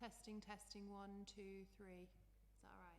Testing, testing, 1, 2, 3. Is that all right?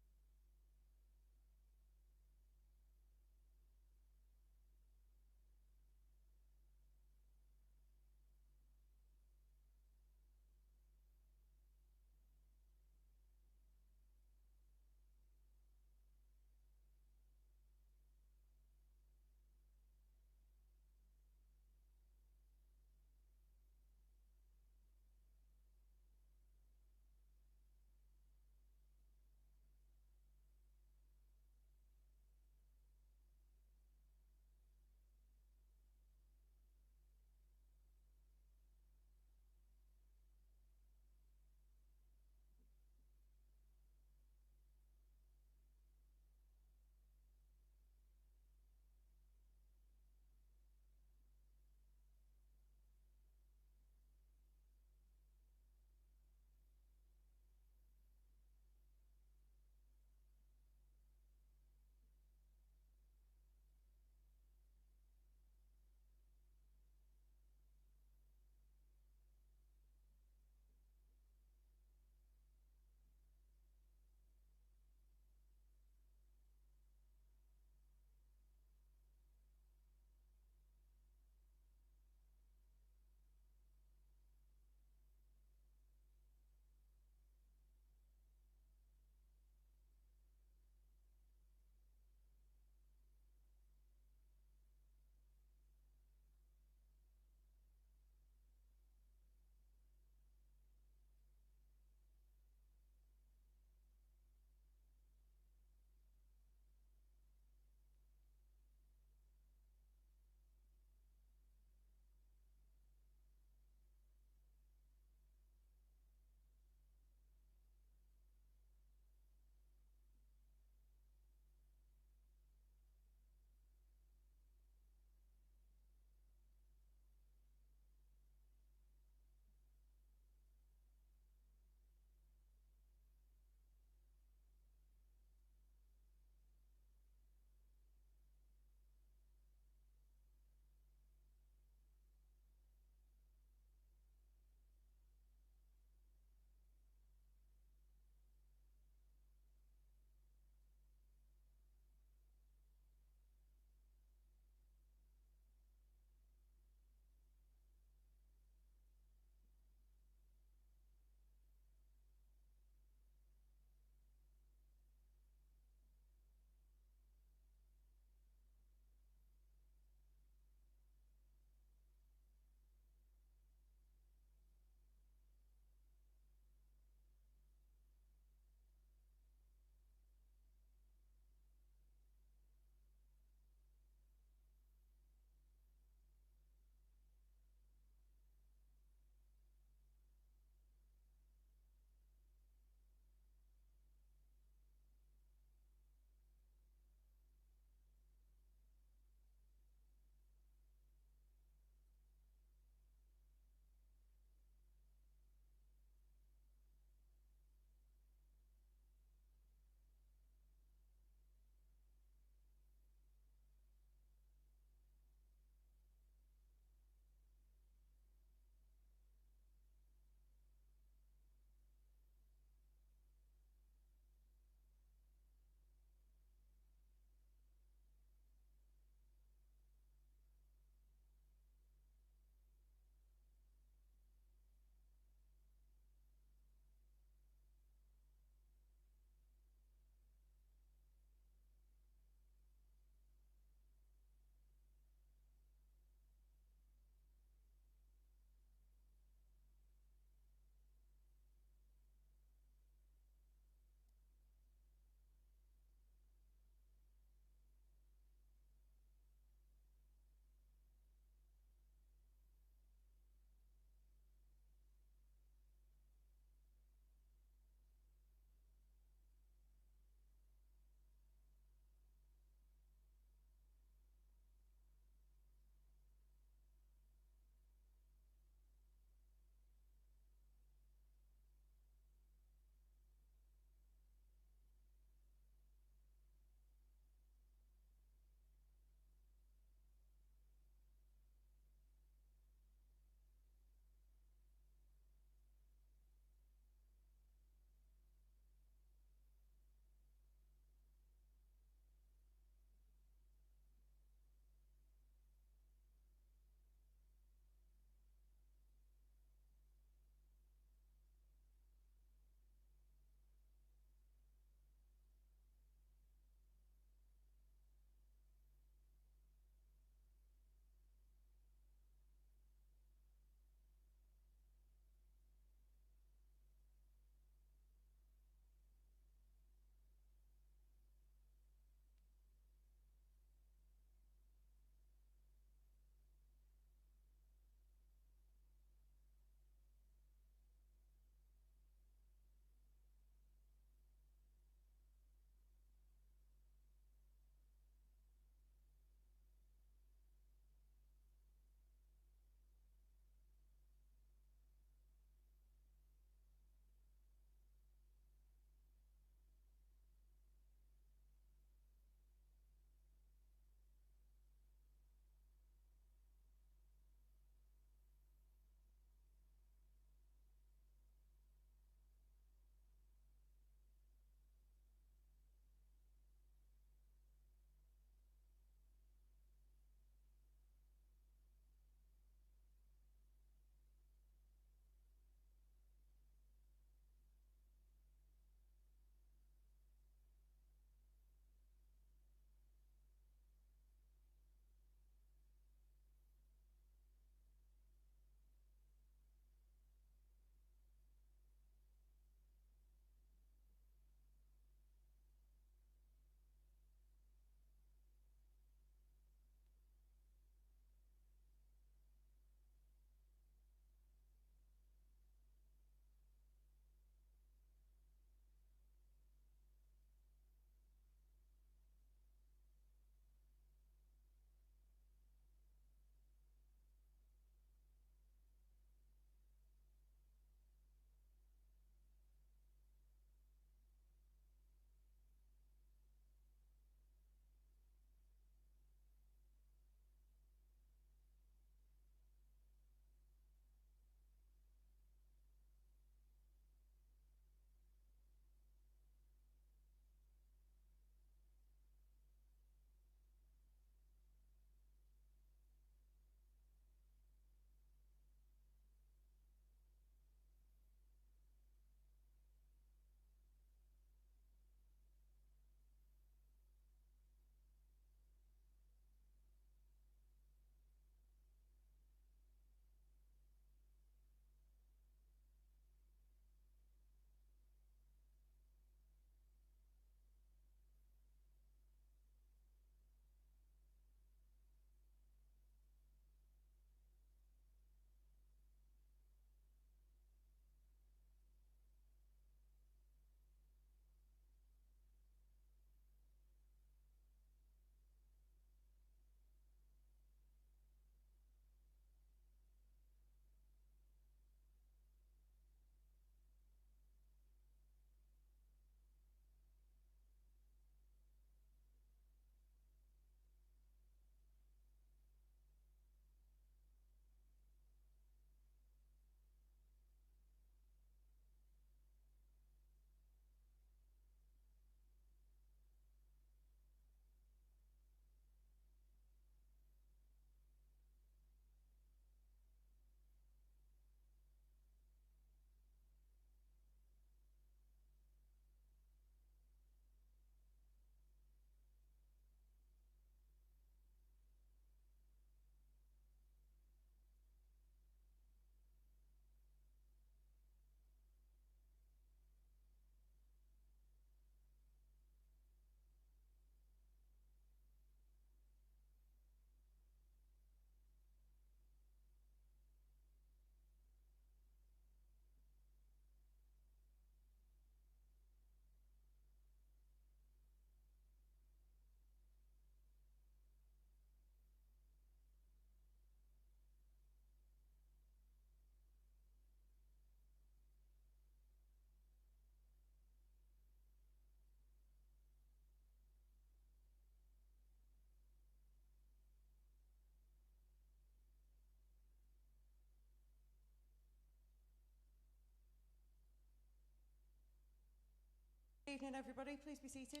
Good evening, everybody. Please be seated.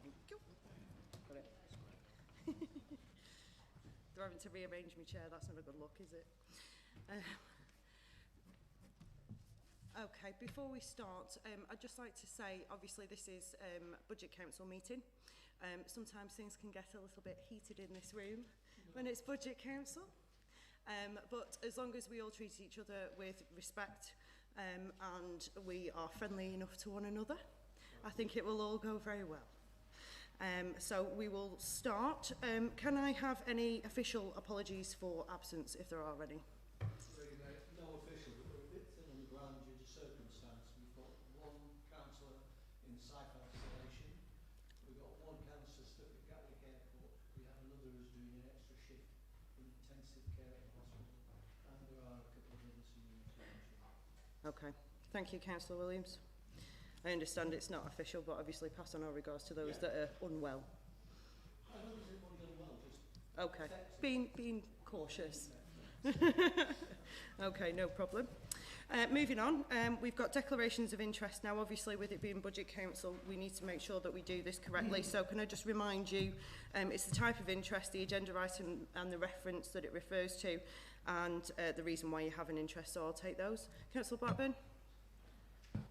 Thank you. Got it. They're having to rearrange my chair. That's not a good look, is it? Okay, before we start, I'd just like to say, obviously this is Budget Council meeting. Sometimes things can get a little bit heated in this room when it's Budget Council. But as long as we all treat each other with respect and we are friendly enough to one another, I think it will all go very well. So we will start. Can I have any official apologies for absence, if there are any? No official, but we're a bit thin on the ground due to circumstance. We've got one councillor in site isolation. We've got one councillor stuck at Gatwick Airport. We have another who's doing an extra shift in intensive care at the hospital. And there are a couple of other seniors. Okay. Thank you, Councillor Williams. I understand it's not official, but obviously pass on our regards to those that are unwell. I know there's everyone unwell, just Okay. Being cautious. Okay, no problem. Moving on, we've got declarations of interest now. Obviously, with it being Budget Council, we need to make sure that we do this correctly. So can I just remind you, it's the type of interest, the agenda item and the reference that it refers to, and the reason why you have an interest. So I'll take those. Councillor Blackburn.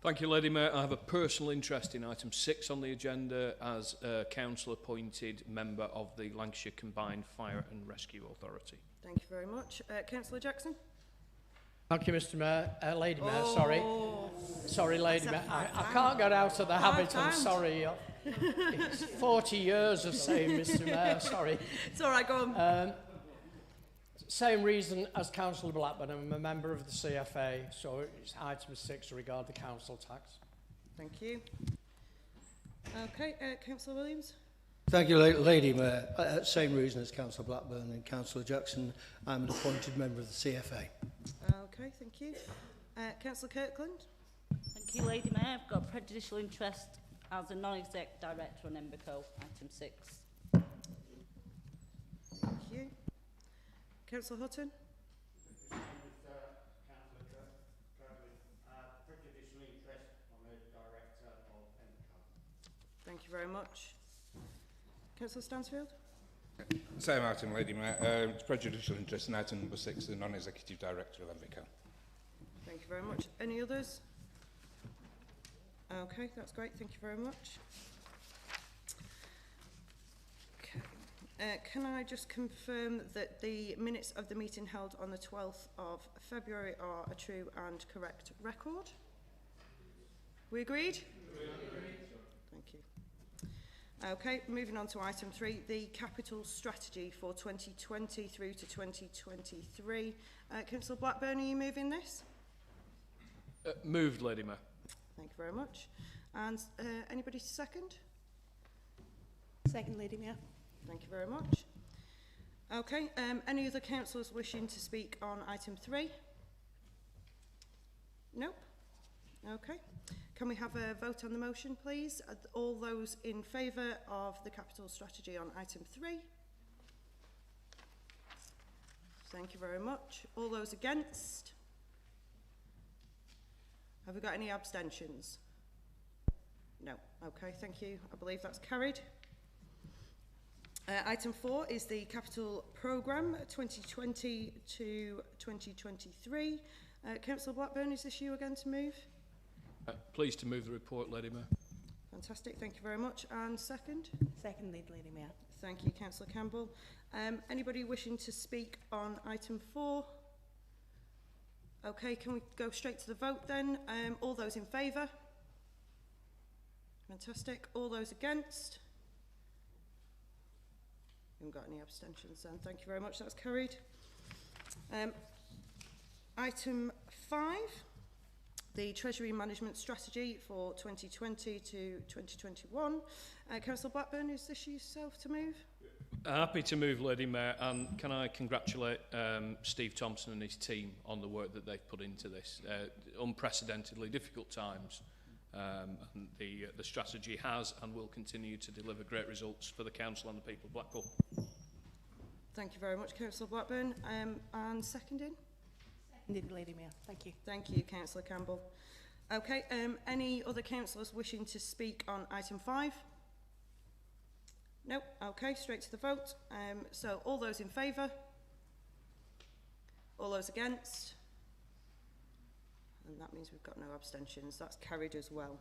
Thank you, Lady Mayor. I have a personal interest in item 6 on the agenda as a council-appointed member of the Lancashire Combined Fire and Rescue Authority. Thank you very much. Councillor Jackson. Thank you, Mr Mayor. Lady Mayor, sorry. Sorry, Lady Mayor. I can't get out of the habit, I'm sorry. It's 40 years of saying Mr Mayor, sorry. It's all right, go on. Same reason as Councillor Blackburn. I'm a member of the CFA, so it's item 6 regard the council tax. Thank you. Okay, Councillor Williams. Thank you, Lady Mayor. Same reason as Councillor Blackburn and Councillor Jackson. I'm an appointed member of the CFA. Okay, thank you. Councillor Kirkland. Thank you, Lady Mayor. I've got prejudicial interest as a non-exec director on Embico, item 6. Thank you. Councillor Hutton. Prejudicial interest. I'm a director of Embico. Thank you very much. Councillor Stansfield. Same item, Lady Mayor. It's prejudicial interest in item number 6, the non-executive director of Embico. Thank you very much. Any others? Okay, that's great. Thank you very much. Okay. Can I just confirm that the minutes of the meeting held on the 12th of February are a true and correct record? We agreed? Thank you. Okay, moving on to item 3, the capital strategy for 2020 through to 2023. Councillor Blackburn, are you moving this? Moved, Lady Mayor. Thank you very much. And anybody second? Second, Lady Mayor. Thank you very much. Okay, any other councillors wishing to speak on item 3? Nope. Okay. Can we have a vote on the motion, please? All those in favour of the capital strategy on item 3? Thank you very much. All those against? Have we got any abstentions? No. Okay, thank you. I believe that's carried. Item 4 is the capital programme 2020 to 2023. Councillor Blackburn, is this you again to move? Pleased to move the report, Lady Mayor. Fantastic, thank you very much. And second? Second, Lady Mayor. Thank you, Councillor Campbell. Anybody wishing to speak on item 4? Okay, can we go straight to the vote then? All those in favour? Fantastic. All those against? We haven't got any abstentions then. Thank you very much. That's carried. Item 5, the Treasury Management Strategy for 2020 to 2021. Councillor Blackburn, is this yourself to move? Happy to move, Lady Mayor, and can I congratulate Steve Thompson and his team on the work that they've put into this. Unprecedentedly difficult times, and the strategy has and will continue to deliver great results for the council and the people of Blackpool. Thank you very much, Councillor Blackburn. And seconding? seconded, Lady Mayor. Thank you. Thank you, Councillor Campbell. Okay, any other councillors wishing to speak on item 5? No? Okay, straight to the vote. So all those in favour? All those against? And that means we've got no abstentions. That's carried as well.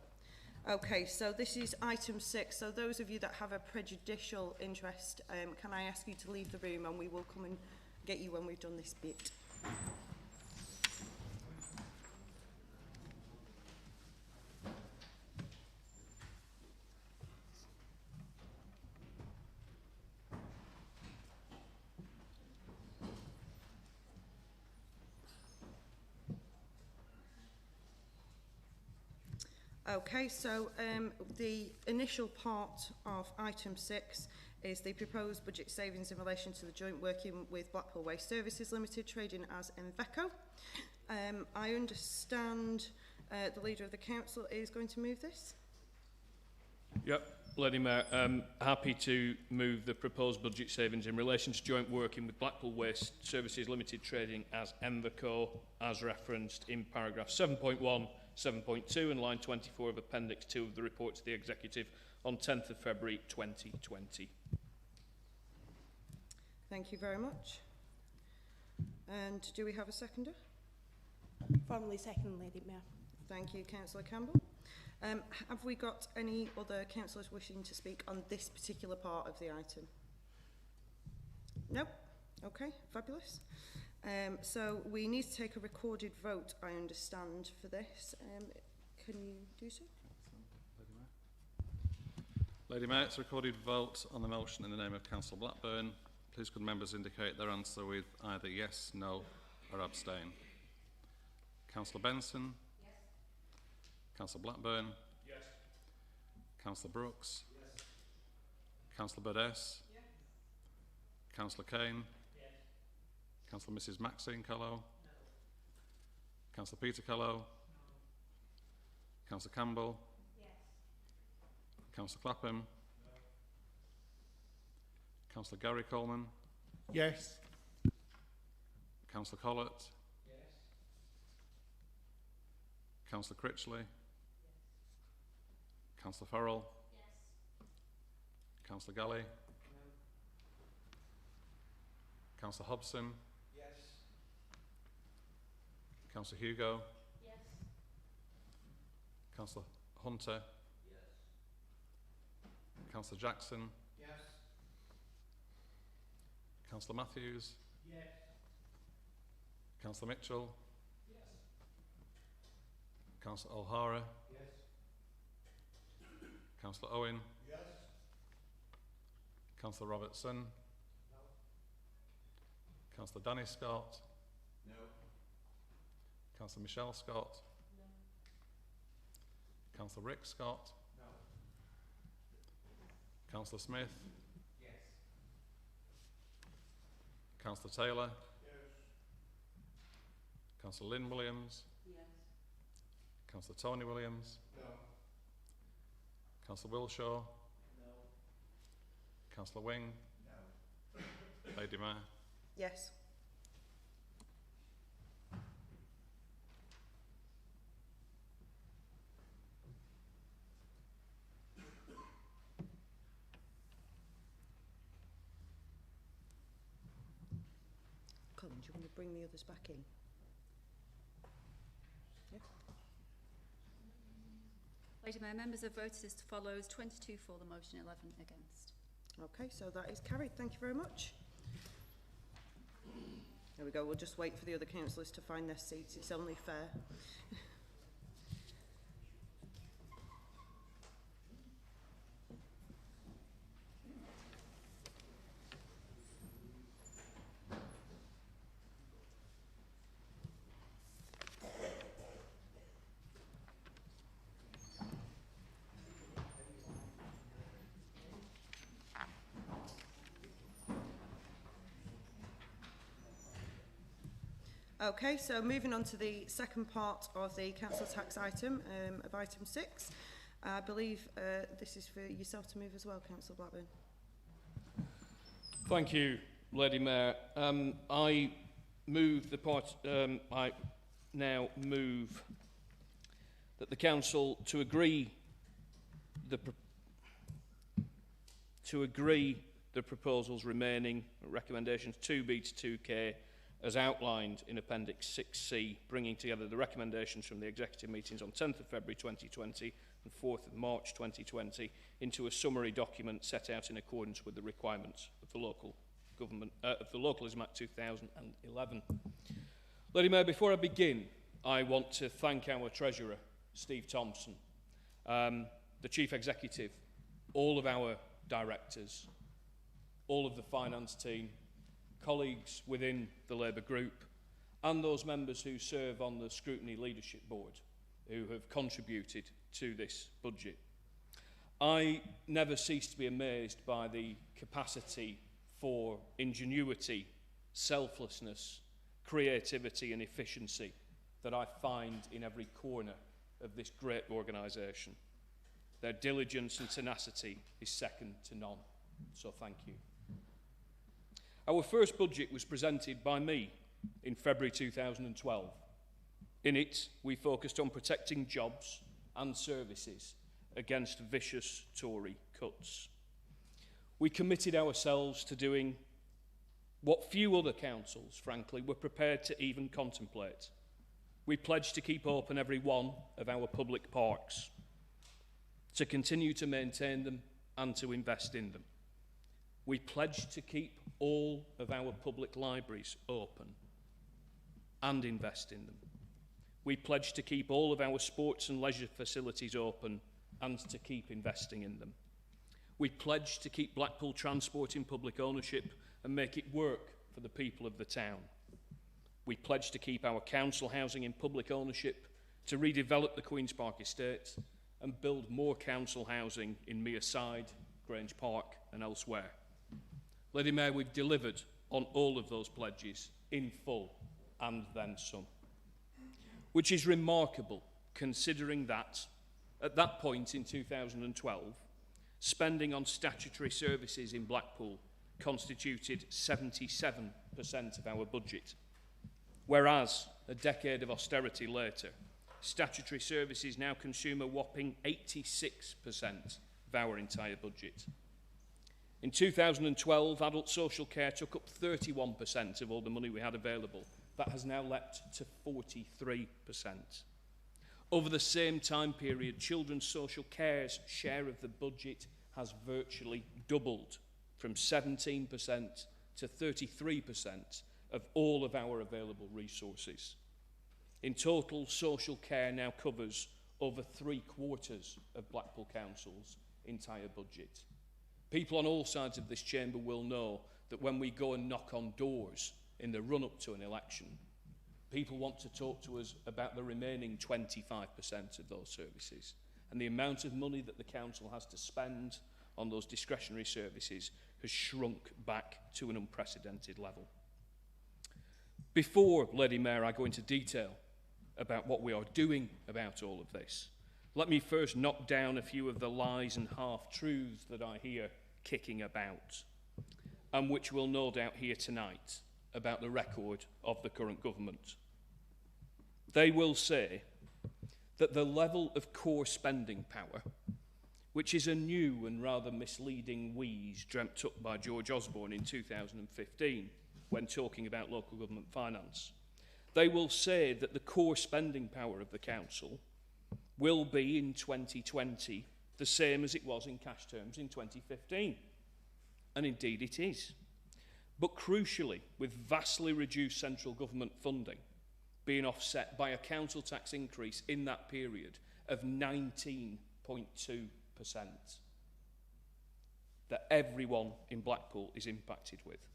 Okay, so this is item 6. So those of you that have a prejudicial interest, can I ask you to leave the room and we will come and get you when we've done this bit. Okay, so the initial part of item 6 is the proposed budget savings in relation to the joint working with Blackpool Waste Services Limited, trading as Enveco. I understand the Leader of the Council is going to move this. Yep, Lady Mayor, happy to move the proposed budget savings in relation to joint working with Blackpool Waste Services Limited, trading as Enveco, as referenced in paragraph 7.1, 7.2 and line 24 of Appendix 2 of the report to the Executive on 10th of February 2020. Thank you very much. And do we have a seconder? Formally second, Lady Mayor. Thank you, Councillor Campbell. Have we got any other councillors wishing to speak on this particular part of the item? No? Okay, fabulous. So we need to take a recorded vote, I understand, for this. Can you do so? Lady Mayor, it's a recorded vote on the motion in the name of Councillor Blackburn. Please could members indicate their answer with either yes, no or abstain. Councillor Benson? Yes. Councillor Blackburn? Yes. Councillor Brooks? Yes. Councillor Burdess? Yes. Councillor Kane? Yes. Councillor Mrs Maxine Callow? No. Councillor Peter Callow? No. Councillor Campbell? Yes. Councillor Clapham? No. Councillor Gary Coleman? Yes. Councillor Collett? Yes. Councillor Critchley? Yes. Councillor Farrell? Yes. Councillor Galley? No. Councillor Hobson? Yes. Councillor Hugo? Yes. Councillor Hunter? Yes. Councillor Jackson? Yes. Councillor Matthews? Yes. Councillor Mitchell? Yes. Councillor O'Hara? Yes. Councillor Owen? Yes. Councillor Robertson? No. Councillor Danny Scott? No. Councillor Michelle Scott? No. Councillor Rick Scott? No. Councillor Smith? Yes. Councillor Taylor? Yes. Councillor Lynn Williams? Yes. Councillor Tony Williams? No. Councillor Wilshaw? No. Councillor Wing? No. Lady Mayor? Yes. Colin, do you want to bring the others back in? Yeah. Lady Mayor, members have voted as follows: 22 for the motion, 11 against. Okay, so that is carried. Thank you very much. There we go. We'll just wait for the other councillors to find their seats. It's only fair. Okay, so moving on to the second part of the council tax item, of item 6. I believe this is for yourself to move as well, Councillor Blackburn. Thank you, Lady Mayor. I I now move that the council to agree the proposals remaining recommendations 2B to 2K as outlined in Appendix 6C, bringing together the recommendations from the executive meetings on 10th of February 2020 and 4th of March 2020 into a summary document set out in accordance with the requirements of the local government of the Localism Act 2011. Lady Mayor, before I begin, I want to thank our Treasurer, Steve Thompson, the Chief Executive, all of our directors, all of the finance team, colleagues within the Labour group, and those members who serve on the Scrutiny Leadership Board who have contributed to this budget. I never cease to be amazed by the capacity for ingenuity, selflessness, creativity and efficiency that I find in every corner of this great organisation. Their diligence and tenacity is second to none, so thank you. Our first budget was presented by me in February 2012. In it, we focused on protecting jobs and services against vicious Tory cuts. We committed ourselves to doing what few other councils, frankly, were prepared to even contemplate. We pledged to keep open every one of our public parks, to continue to maintain them and to invest in them. We pledged to keep all of our public libraries open and invest in them. We pledged to keep all of our sports and leisure facilities open and to keep investing in them. We pledged to keep Blackpool Transport in public ownership and make it work for the people of the town. We pledged to keep our council housing in public ownership, to redevelop the Queen's Park estate and build more council housing in Mearside, Grange Park and elsewhere. Lady Mayor, we've delivered on all of those pledges in full and then some, which is remarkable considering that at that point in 2012, spending on statutory services in Blackpool constituted 77% of our budget, whereas a decade of austerity later, statutory services now consume a whopping 86% of our entire budget. In 2012, adult social care took up 31% of all the money we had available. That has now leapt to 43%. Over the same time period, children's social care's share of the budget has virtually doubled from 17% to 33% of all of our available resources. In total, social care now covers over 3/4 of Blackpool Council's entire budget. People on all sides of this chamber will know that when we go and knock on doors in the run-up to an election, people want to talk to us about the remaining 25% of those services. And the amount of money that the council has to spend on those discretionary services has shrunk back to an unprecedented level. Before, Lady Mayor, I go into detail about what we are doing about all of this, let me first knock down a few of the lies and half-truths that I hear kicking about, and which we'll no doubt hear tonight about the record of the current government. They will say that the level of core spending power, which is a new and rather misleading wheeze dreamt up by George Osborne in 2015 when talking about local government finance, they will say that the core spending power of the council will be in 2020 the same as it was in cash terms in 2015. And indeed it is. But crucially, with vastly reduced central government funding being offset by a council tax increase in that period of 19.2% that everyone in Blackpool is impacted with.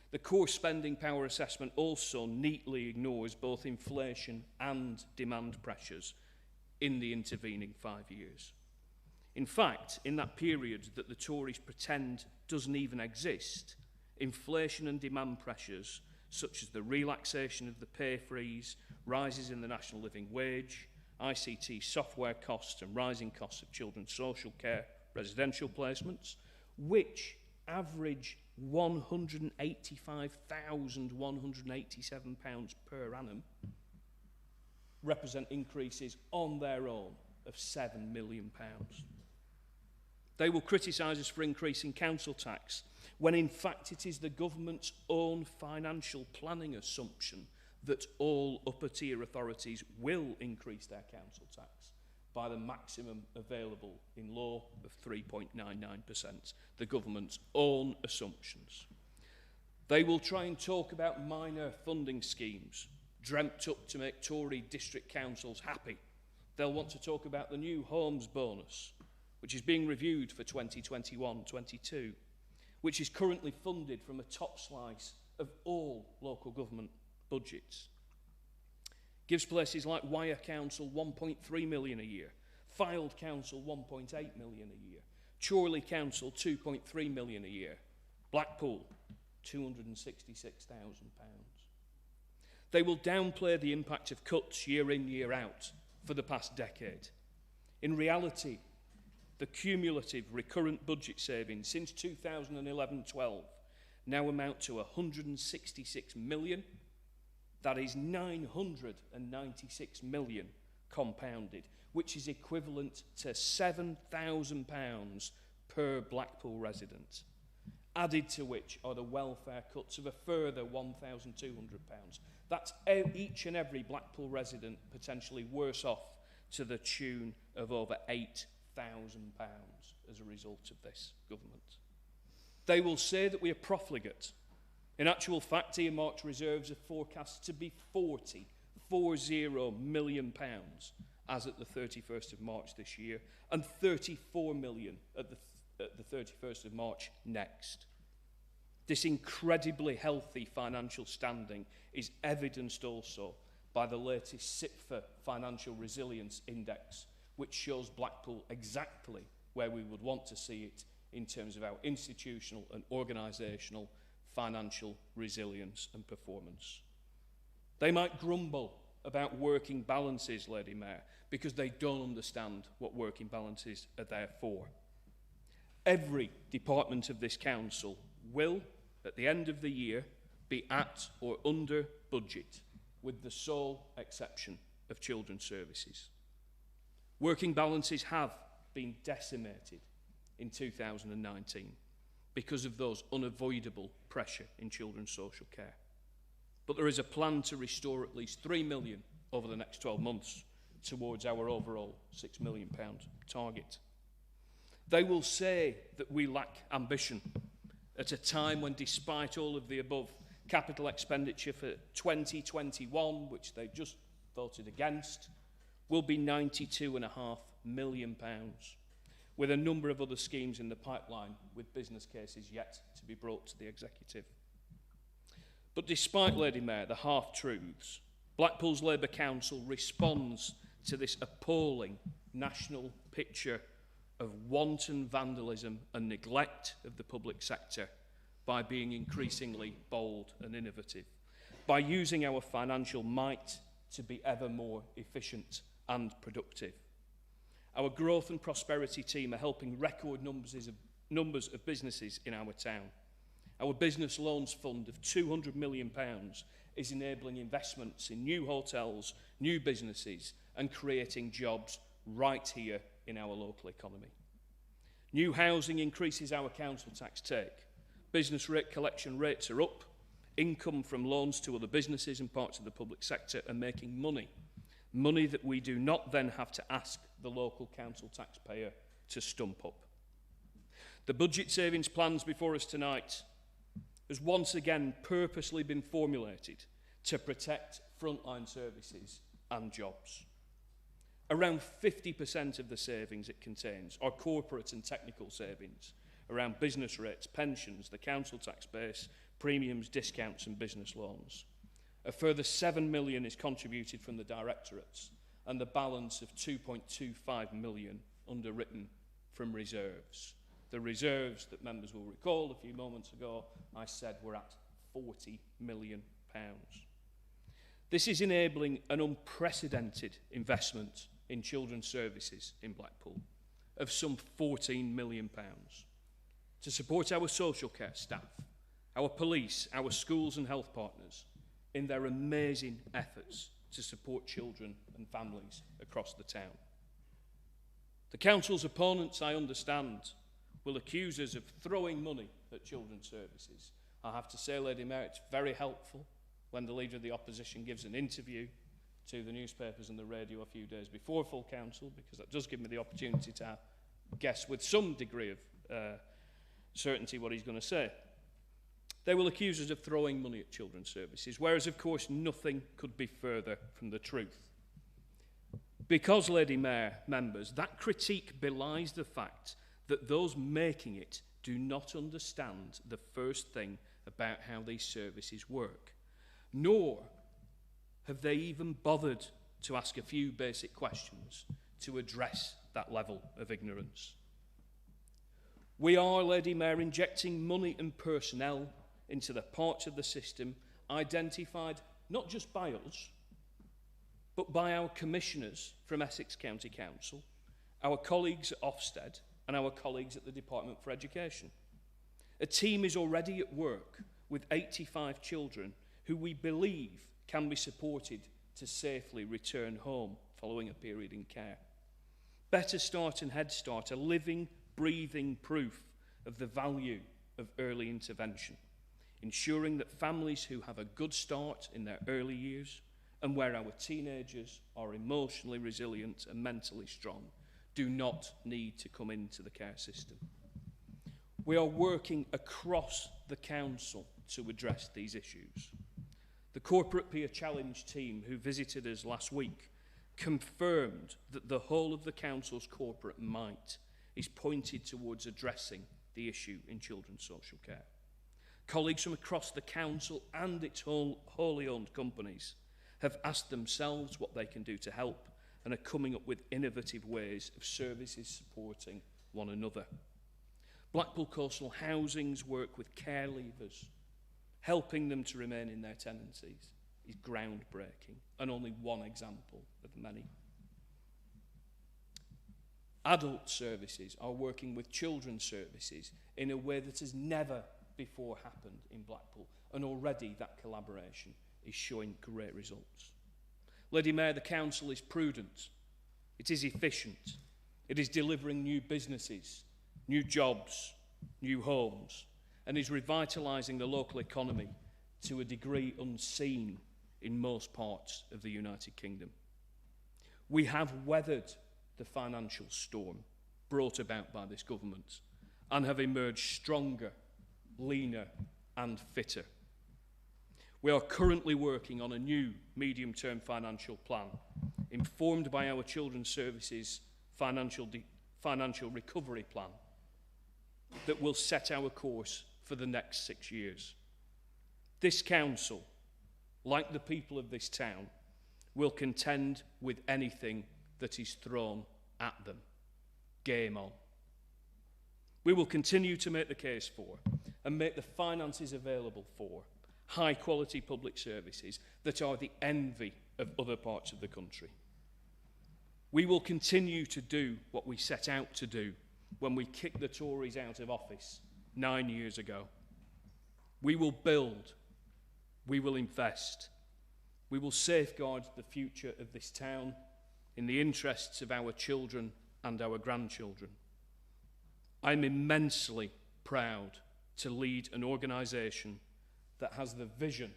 The core spending power assessment also neatly ignores both inflation and demand pressures in the intervening 5 years. In fact, in that period that the Tories pretend doesn't even exist, inflation and demand pressures such as the relaxation of the pay freeze, rises in the national living wage, ICT software costs and rising costs of children's social care, residential placements, which average £185,187 per annum, represent increases on their own of £7 million. They will criticise us for increasing council tax, when in fact it is the government's own financial planning assumption that all upper tier authorities will increase their council tax by the maximum available in law of 3.99%, the government's own assumptions. They will try and talk about minor funding schemes dreamt up to make Tory district councils happy. They'll want to talk about the new homes bonus, which is being reviewed for 2021-22, which is currently funded from a top slice of all local government budgets. Gives places like Wyre Council 1.3 million a year, Fylde Council 1.8 million a year, Chorley Council 2.3 million a year, Blackpool £266,000. They will downplay the impact of cuts year in, year out for the past decade. In reality, the cumulative recurrent budget savings since 2011-12 now amount to 166 million. That is 996 million compounded, which is equivalent to £7,000 per Blackpool resident. Added to which are the welfare cuts of a further £1,200. That's each and every Blackpool resident potentially worse off to the tune of over £8,000 as a result of this government. They will say that we are profligate. In actual fact, earmarked reserves are forecast to be £40 million as at the 31st of March this year, and 34 million at the 31st of March next. This incredibly healthy financial standing is evidenced also by the latest SIPFA Financial Resilience Index, which shows Blackpool exactly where we would want to see it in terms of our institutional and organisational financial resilience and performance. They might grumble about working balances, Lady Mayor, because they don't understand what working balances are there for. Every department of this council will, at the end of the year, be at or under budget, with the sole exception of children's services. Working balances have been decimated in 2019 because of those unavoidable pressure in children's social care. But there is a plan to restore at least 3 million over the next 12 months towards our overall £6 million target. They will say that we lack ambition at a time when, despite all of the above, capital expenditure for 2021, which they've just voted against, will be £92.5 million, with a number of other schemes in the pipeline with business cases yet to be brought to the executive. But despite, Lady Mayor, the half-truths, Blackpool's Labour Council responds to this appalling national picture of wanton vandalism and neglect of the public sector by being increasingly bold and innovative, by using our financial might to be ever more efficient and productive. Our growth and prosperity team are helping record numbers of businesses in our town. Our business loans fund of £200 million is enabling investments in new hotels, new businesses, and creating jobs right here in our local economy. New housing increases our council tax take. Business rate collection rates are up. Income from loans to other businesses and parts of the public sector are making money. Money that we do not then have to ask the local council taxpayer to stump up. The budget savings plans before us tonight has once again purposely been formulated to protect frontline services and jobs. Around 50% of the savings it contains are corporate and technical savings around business rates, pensions, the council tax base, premiums, discounts and business loans. A further 7 million is contributed from the directorates and the balance of 2.25 million underwritten from reserves. The reserves that members will recall a few moments ago, I said were at £40 million. This is enabling an unprecedented investment in children's services in Blackpool of some £14 million to support our social care staff, our police, our schools and health partners in their amazing efforts to support children and families across the town. The council's opponents, I understand, will accuse us of throwing money at children's services. I have to say, Lady Mayor, it's very helpful when the Leader of the Opposition gives an interview to the newspapers and the radio a few days before full council, because that does give me the opportunity to guess with some degree of certainty what he's going to say. They will accuse us of throwing money at children's services, whereas, of course, nothing could be further from the truth. Because, Lady Mayor, members, that critique belies the fact that those making it do not understand the first thing about how these services work, nor have they even bothered to ask a few basic questions to address that level of ignorance. We are, Lady Mayor, injecting money and personnel into the parts of the system identified not just by us, but by our commissioners from Essex County Council, our colleagues at Ofsted and our colleagues at the Department for Education. A team is already at work with 85 children who we believe can be supported to safely return home following a period in care. Better Start and Head Start are living, breathing proof of the value of early intervention, ensuring that families who have a good start in their early years and where our teenagers are emotionally resilient and mentally strong do not need to come into the care system. We are working across the council to address these issues. The Corporate Peer Challenge team who visited us last week confirmed that the whole of the council's corporate might is pointed towards addressing the issue in children's social care. Colleagues from across the council and its wholly owned companies have asked themselves what they can do to help and are coming up with innovative ways of services supporting one another. Blackpool Coastal Housing's work with care leavers, helping them to remain in their tenancies, is groundbreaking and only one example of many. Adult services are working with children's services in a way that has never before happened in Blackpool, and already that collaboration is showing great results. Lady Mayor, the council is prudent, it is efficient, it is delivering new businesses, new jobs, new homes, and is revitalising the local economy to a degree unseen in most parts of the United Kingdom. We have weathered the financial storm brought about by this government and have emerged stronger, leaner and fitter. We are currently working on a new medium-term financial plan informed by our Children's Services financial recovery plan that will set our course for the next 6 years. This council, like the people of this town, will contend with anything that is thrown at them. Game on. We will continue to make the case for and make the finances available for high-quality public services that are the envy of other parts of the country. We will continue to do what we set out to do when we kicked the Tories out of office 9 years ago. We will build, we will invest, we will safeguard the future of this town in the interests of our children and our grandchildren. I'm immensely proud to lead an organisation that has the vision,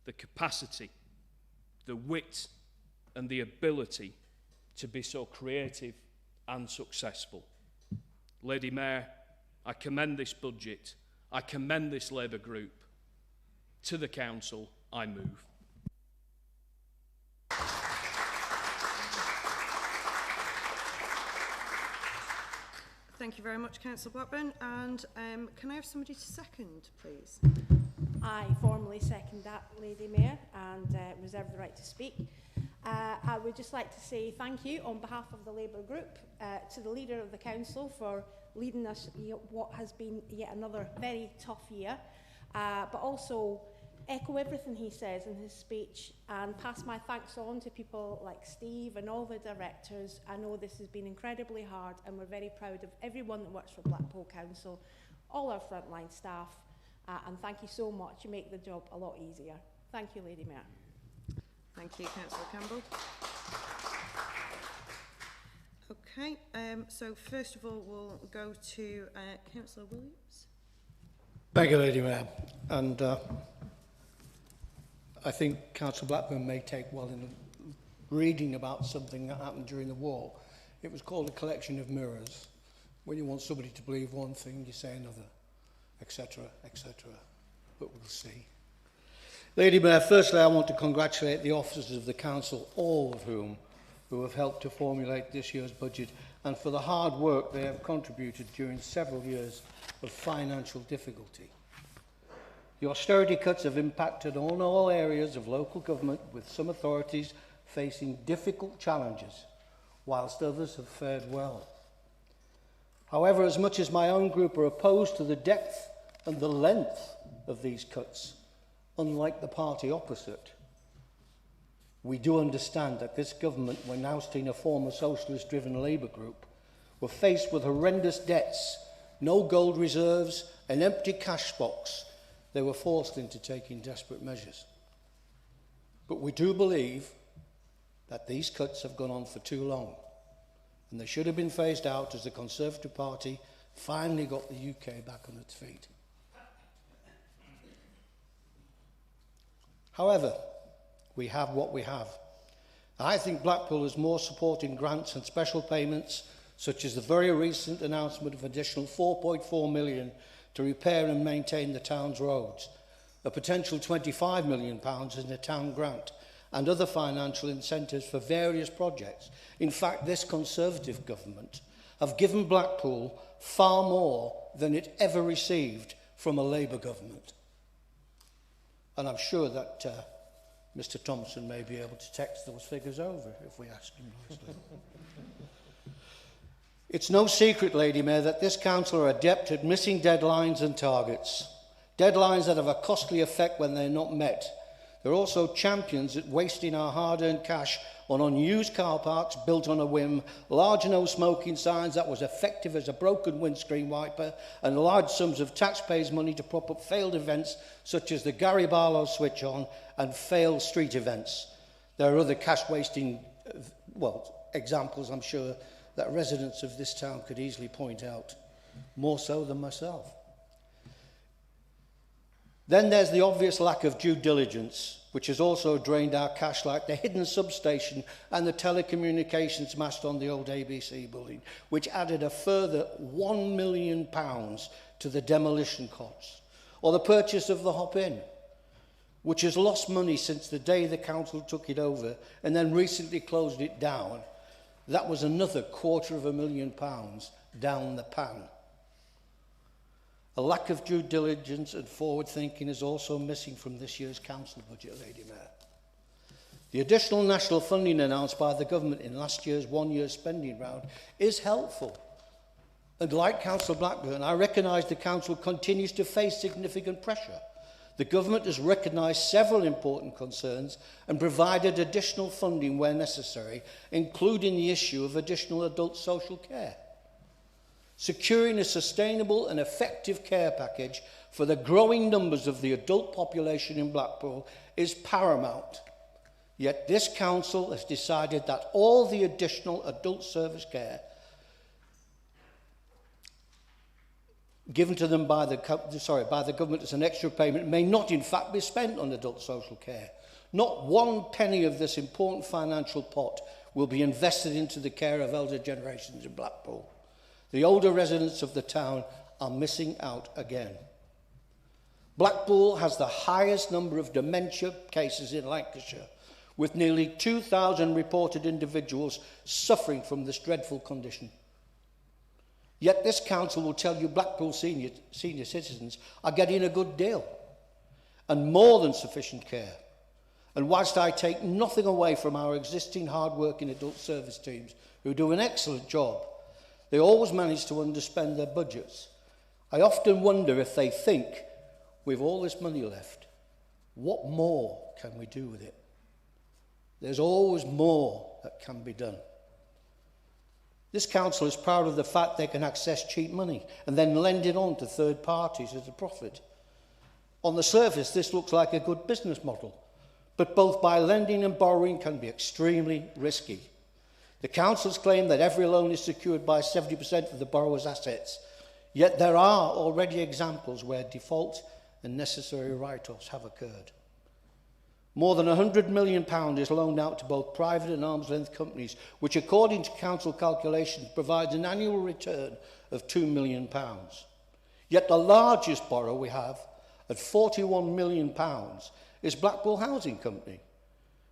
the capacity, the wit and the ability to be so creative and successful. Lady Mayor, I commend this budget, I commend this Labour group. To the council, I move. Thank you very much, Councillor Blackburn. And can I have somebody to second, please? I formally second that, Lady Mayor, and reserve the right to speak. I would just like to say thank you on behalf of the Labour group to the Leader of the Council for leading us what has been yet another very tough year, but also echo everything he says in his speech and pass my thanks on to people like Steve and all the directors. I know this has been incredibly hard and we're very proud of everyone that works for Blackpool Council all our frontline staff, and thank you so much. You make the job a lot easier. Thank you, Lady Mayor. Thank you, Councillor Campbell. Okay, so first of all, we'll go to Councillor Williams. Thank you, Lady Mayor. And I think Councillor Blackburn may take well in reading about something that happened during the war. It was called a collection of mirrors. When you want somebody to believe one thing, you say another, etc., etc. But we'll see. Lady Mayor, firstly, I want to congratulate the officers of the Council, all of whom who have helped to formulate this year's budget, and for the hard work they have contributed during several years of financial difficulty. The austerity cuts have impacted on all areas of local government, with some authorities facing difficult challenges, whilst others have fared well. However, as much as my own group are opposed to the depth and the length of these cuts, unlike the party opposite, we do understand that this government, when ousting a former socialist-driven Labour group, were faced with horrendous debts, no gold reserves, an empty cash box. They were forced into taking desperate measures. But we do believe that these cuts have gone on for too long, and they should have been phased out as the Conservative Party finally got the UK back on its feet. However, we have what we have. I think Blackpool is more supporting grants and special payments, such as the very recent announcement of additional £4.4 million to repair and maintain the town's roads, a potential £25 million in a town grant, and other financial incentives for various projects. In fact, this Conservative government have given Blackpool far more than it ever received from a Labour government. And I'm sure that Mr. Thompson may be able to text those figures over if we ask him nicely. It's no secret, Lady Mayor, that this council are adept at missing deadlines and targets. Deadlines that have a costly effect when they're not met. They're also champions at wasting our hard-earned cash on unused car parks built on a whim, large no smoking signs that was effective as a broken windscreen wiper, and large sums of taxpayers' money to prop up failed events such as the Gary Barlow switch on and failed street events. There are other cash-wasting, examples, I'm sure, that residents of this town could easily point out, more so than myself. Then there's the obvious lack of due diligence, which has also drained our cash, like the hidden substation and the telecommunications mast on the old ABC building, which added a further £1 million to the demolition costs. Or the purchase of the Hop Inn, which has lost money since the day the council took it over and then recently closed it down. That was another £250,000 down the pan. A lack of due diligence and forward thinking is also missing from this year's council budget, Lady Mayor. The additional national funding announced by the government in last year's one-year spending round is helpful. And like Councillor Blackburn, I recognise the council continues to face significant pressure. The government has recognised several important concerns and provided additional funding where necessary, including the issue of additional adult social care. Securing a sustainable and effective care package for the growing numbers of the adult population in Blackpool is paramount. Yet this council has decided that all the additional adult service care given to them by the government as an extra payment may not in fact be spent on adult social care. Not one penny of this important financial pot will be invested into the care of elder generations in Blackpool. The older residents of the town are missing out again. Blackpool has the highest number of dementia cases in Lancashire, with nearly 2,000 reported individuals suffering from this dreadful condition. Yet this council will tell you Blackpool senior citizens are getting a good deal and more than sufficient care. And whilst I take nothing away from our existing hard-working adult service teams, who do an excellent job, they always manage to underspend their budgets. I often wonder if they think, with all this money left, what more can we do with it? There's always more that can be done. This council is proud of the fact they can access cheap money and then lend it on to third parties at a profit. On the surface, this looks like a good business model, but both by lending and borrowing can be extremely risky. The councils claim that every loan is secured by 70% of the borrower's assets, yet there are already examples where default and necessary write-offs have occurred. More than £100 million is loaned out to both private and arm's-length companies, which according to council calculations provides an annual return of £2 million. Yet the largest borrower we have, at £41 million, is Blackpool Housing Company,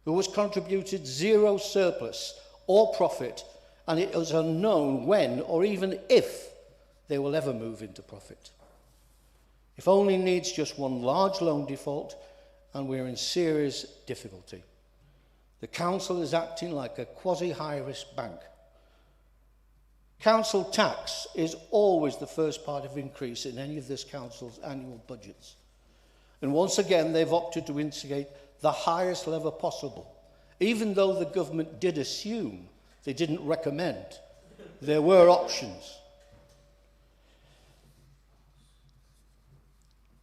who has contributed zero surplus or profit, and it is unknown when or even if they will ever move into profit. If only needs just one large loan default, and we're in serious difficulty. The council is acting like a quasi-high-risk bank. Council tax is always the first part of increase in any of this council's annual budgets. And once again, they've opted to instigate the highest level possible, even though the government did assume, they didn't recommend, there were options.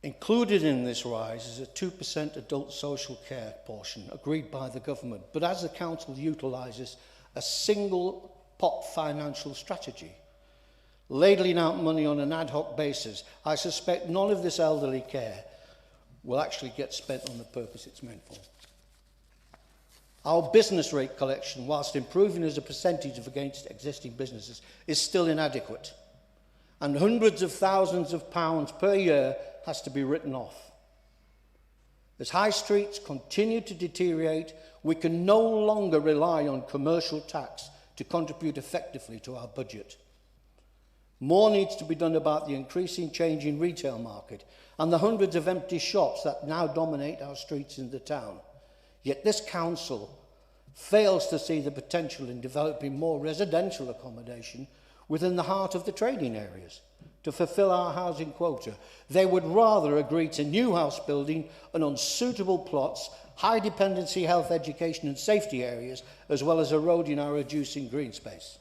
Included in this rise is a 2% adult social care portion agreed by the government, but as the council utilises a single pot financial strategy, ladling out money on an ad hoc basis, I suspect none of this elderly care will actually get spent on the purpose it's meant for. Our business rate collection, whilst improving as a percentage of against existing businesses, is still inadequate, and hundreds of thousands of pounds per year has to be written off. As high streets continue to deteriorate, we can no longer rely on commercial tax to contribute effectively to our budget. More needs to be done about the increasing change in retail market and the hundreds of empty shops that now dominate our streets in the town. Yet this council fails to see the potential in developing more residential accommodation within the heart of the trading areas to fulfil our housing quota. They would rather agree to new house building and unsuitable plots, high dependency health, education and safety areas, as well as eroding our reducing green space.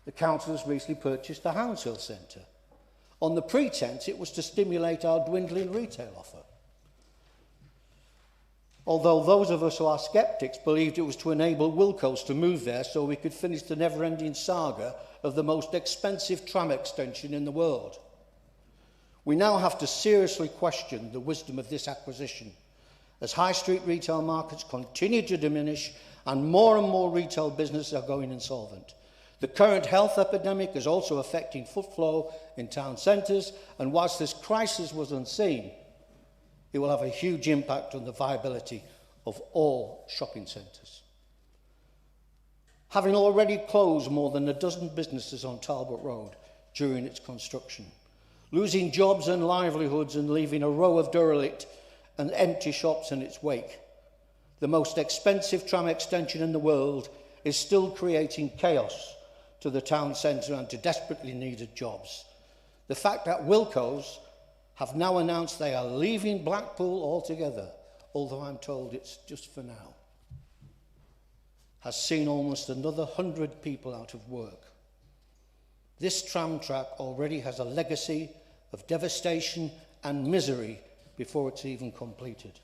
The council has recently purchased the Hounshill Centre on the pretence it was to stimulate our dwindling retail offer. Although those of us who are sceptics believed it was to enable Wilko's to move there so we could finish the never-ending saga of the most expensive tram extension in the world. We now have to seriously question the wisdom of this acquisition, as high street retail markets continue to diminish and more retail businesses are going insolvent. The current health epidemic is also affecting footfall in town centres, and whilst this crisis was unseen, it will have a huge impact on the viability of all shopping centres. Having already closed more than a dozen businesses on Talbot Road during its construction, losing jobs and livelihoods and leaving a row of derelict and empty shops in its wake, the most expensive tram extension in the world is still creating chaos to the town centre and to desperately needed jobs. The fact that Wilko's have now announced they are leaving Blackpool altogether, although I'm told it's just for now, has seen almost another 100 people out of work. This tram track already has a legacy of devastation and misery before it's even completed.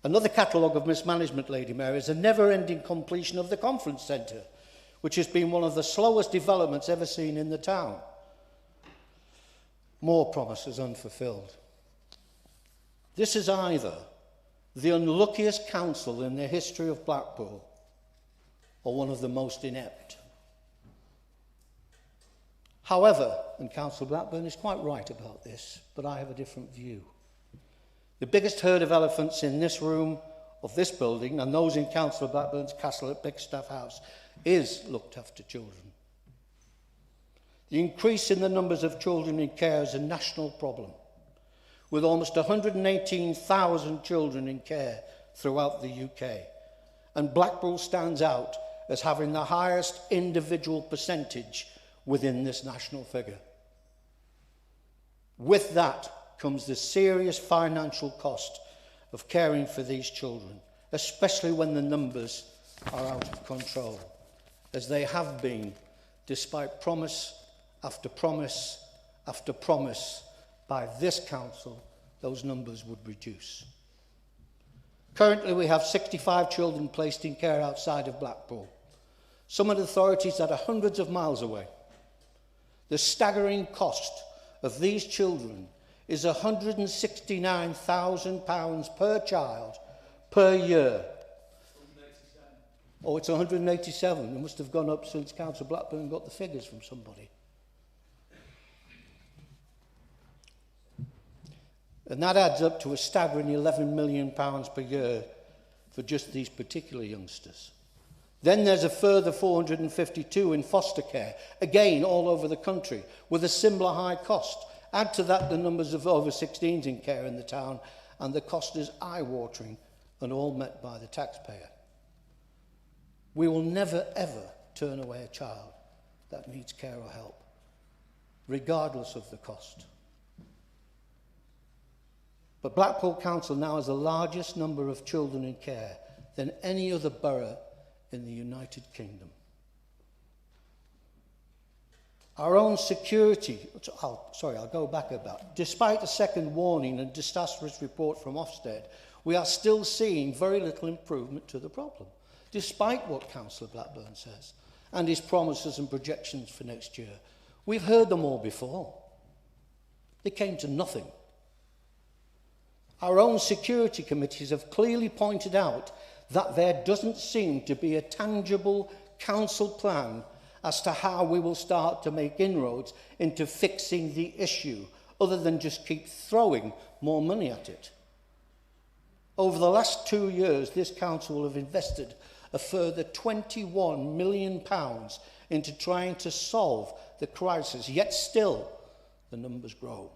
Another catalogue of mismanagement, Lady Mayor, is a never-ending completion of the conference centre, which has been one of the slowest developments ever seen in the town. More promises unfulfilled. This is either the unluckiest council in the history of Blackpool or one of the most inept. However, and Councillor Blackburn is quite right about this, but I have a different view. The biggest herd of elephants in this room of this building and those in Councillor Blackburn's castle at Bickerstaff House is looked after children. The increase in the numbers of children in care is a national problem, with almost 118,000 children in care throughout the UK. And Blackpool stands out as having the highest individual percentage within this national figure. With that comes the serious financial cost of caring for these children, especially when the numbers are out of control. as they have been, despite promise after promise after promise by this council, those numbers would reduce. Currently, we have 65 children placed in care outside of Blackpool. Some of the authorities that are hundreds of miles away. The staggering cost of these children is £169,000 per child per year. Oh, it's 187. It must have gone up since Council Blackburn got the figures from somebody. And that adds up to a staggering £11 million per year for just these particular youngsters. Then there's a further 452 in foster care, again all over the country, with a similar high cost. Add to that the numbers of over 16s in care in the town, and the cost is eye-watering and all met by the taxpayer. We will never, ever turn away a child that needs care or help, regardless of the cost. But Blackpool Council now has the largest number of children in care than any other borough in the United Kingdom. Our own security, I'll go back a bit. Despite a second warning and disastrous report from Ofsted, we are still seeing very little improvement to the problem, despite what Councillor Blackburn says and his promises and projections for next year. We've heard them all before. They came to nothing. Our own security committees have clearly pointed out that there doesn't seem to be a tangible council plan as to how we will start to make inroads into fixing the issue, other than just keep throwing more money at it. Over the last 2 years, this council will have invested a further £21 million into trying to solve the crisis, yet still the numbers grow.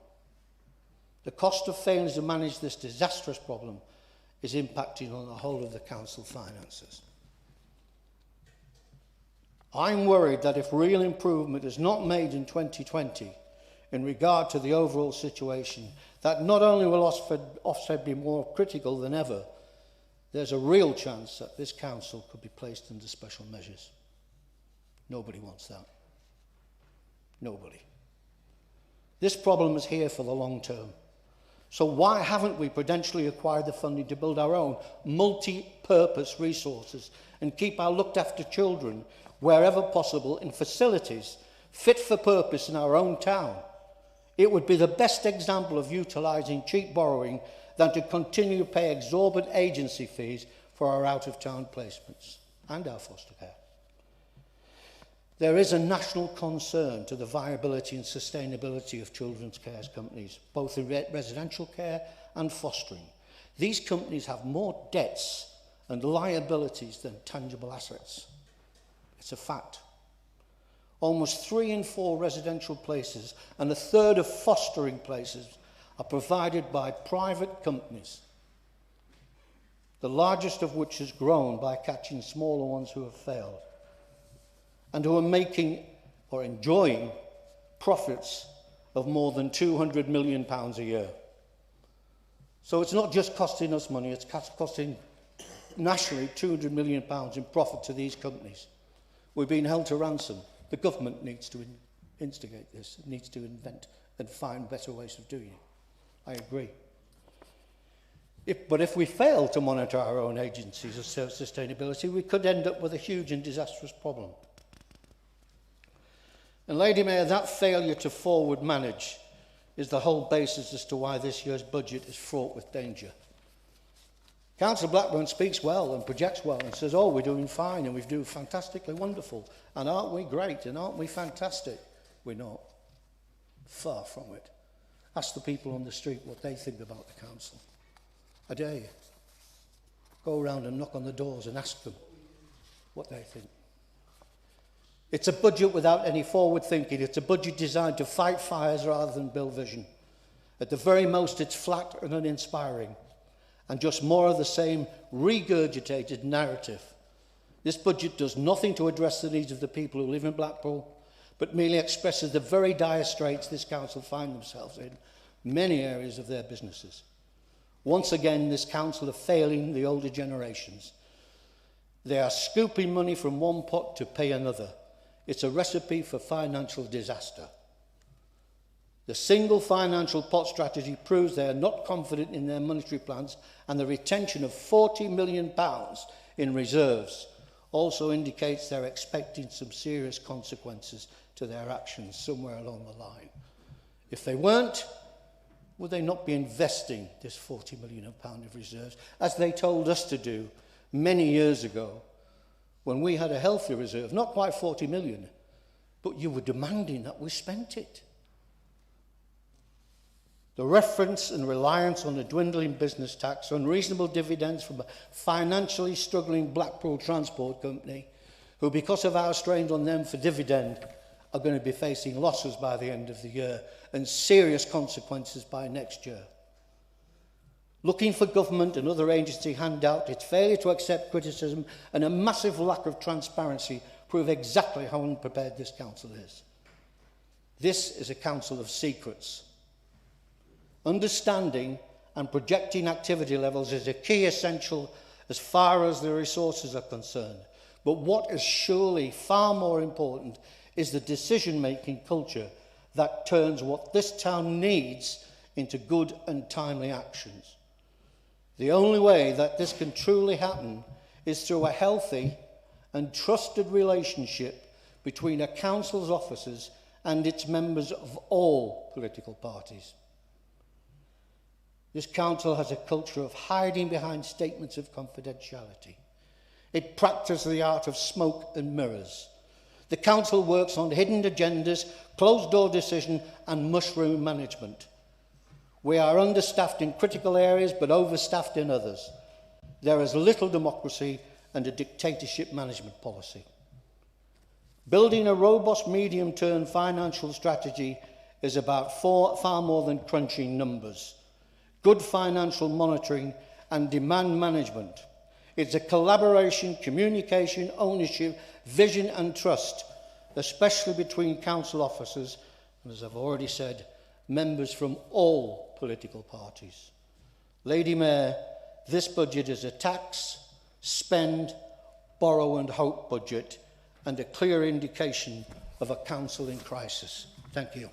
The cost of failing to manage this disastrous problem is impacting on the whole of the council finances. I'm worried that if real improvement is not made in 2020 in regard to the overall situation, that not only will Ofsted be more critical than ever, there's a real chance that this council could be placed under special measures. Nobody wants that. Nobody. This problem is here for the long term. So why haven't we prudentially acquired the funding to build our own multi-purpose resources and keep our looked after children wherever possible in facilities fit for purpose in our own town? It would be the best example of utilising cheap borrowing than to continue to pay exorbitant agency fees for our out-of-town placements and our foster care. There is a national concern to the viability and sustainability of children's care companies, both in residential care and fostering. These companies have more debts and liabilities than tangible assets. It's a fact. Almost 3 in 4 residential places and a third of fostering places are provided by private companies, the largest of which has grown by catching smaller ones who have failed, and who are making or enjoying profits of more than £200 million a year. So it's not just costing us money, it's costing nationally £200 million in profit to these companies. We're being held to ransom. The government needs to instigate this, it needs to invent and find better ways of doing it. I agree. But if we fail to monitor our own agencies of sustainability, we could end up with a huge and disastrous problem. And Lady Mayor, that failure to forward manage is the whole basis as to why this year's budget is fraught with danger. Councillor Blackburn speaks well and projects well and says, oh, we're doing fine and we do fantastically wonderful. And aren't we great and aren't we fantastic? We're not. Far from it. Ask the people on the street what they think about the council. I dare you. Go around and knock on the doors and ask them what they think. It's a budget without any forward thinking. It's a budget designed to fight fires rather than build vision. At the very most, it's flat and uninspiring, and just more of the same regurgitated narrative. This budget does nothing to address the needs of the people who live in Blackpool, but merely expresses the very dire straits this council find themselves in many areas of their businesses. Once again, this council are failing the older generations. They are scooping money from one pot to pay another. It's a recipe for financial disaster. The single financial pot strategy proves they are not confident in their monetary plans, and the retention of £40 million in reserves also indicates they're expecting some serious consequences to their actions somewhere along the line. If they weren't, would they not be investing this £40 million of reserves, as they told us to do many years ago, when we had a healthy reserve, not quite 40 million, but you were demanding that we spent it. The reference and reliance on a dwindling business tax, unreasonable dividends from a financially struggling Blackpool Transport Company, who, because of our strains on them for dividend, are going to be facing losses by the end of the year and serious consequences by next year. Looking for government and other agency handout, its failure to accept criticism and a massive lack of transparency prove exactly how unprepared this council is. This is a council of secrets. Understanding and projecting activity levels is a key essential as far as the resources are concerned. But what is surely far more important is the decision-making culture that turns what this town needs into good and timely actions. The only way that this can truly happen is through a healthy and trusted relationship between a council's officers and its members of all political parties. This council has a culture of hiding behind statements of confidentiality. It practices the art of smoke and mirrors. The council works on hidden agendas, closed-door decision and mushroom management. We are understaffed in critical areas but overstaffed in others. There is little democracy and a dictatorship management policy. Building a robust medium-term financial strategy is about far more than crunching numbers. Good financial monitoring and demand management. It's a collaboration, communication, ownership, vision and trust, especially between council officers, and as I've already said, members from all political parties. Lady Mayor, this budget is a tax, spend, borrow and hope budget, and a clear indication of a council in crisis. Thank you.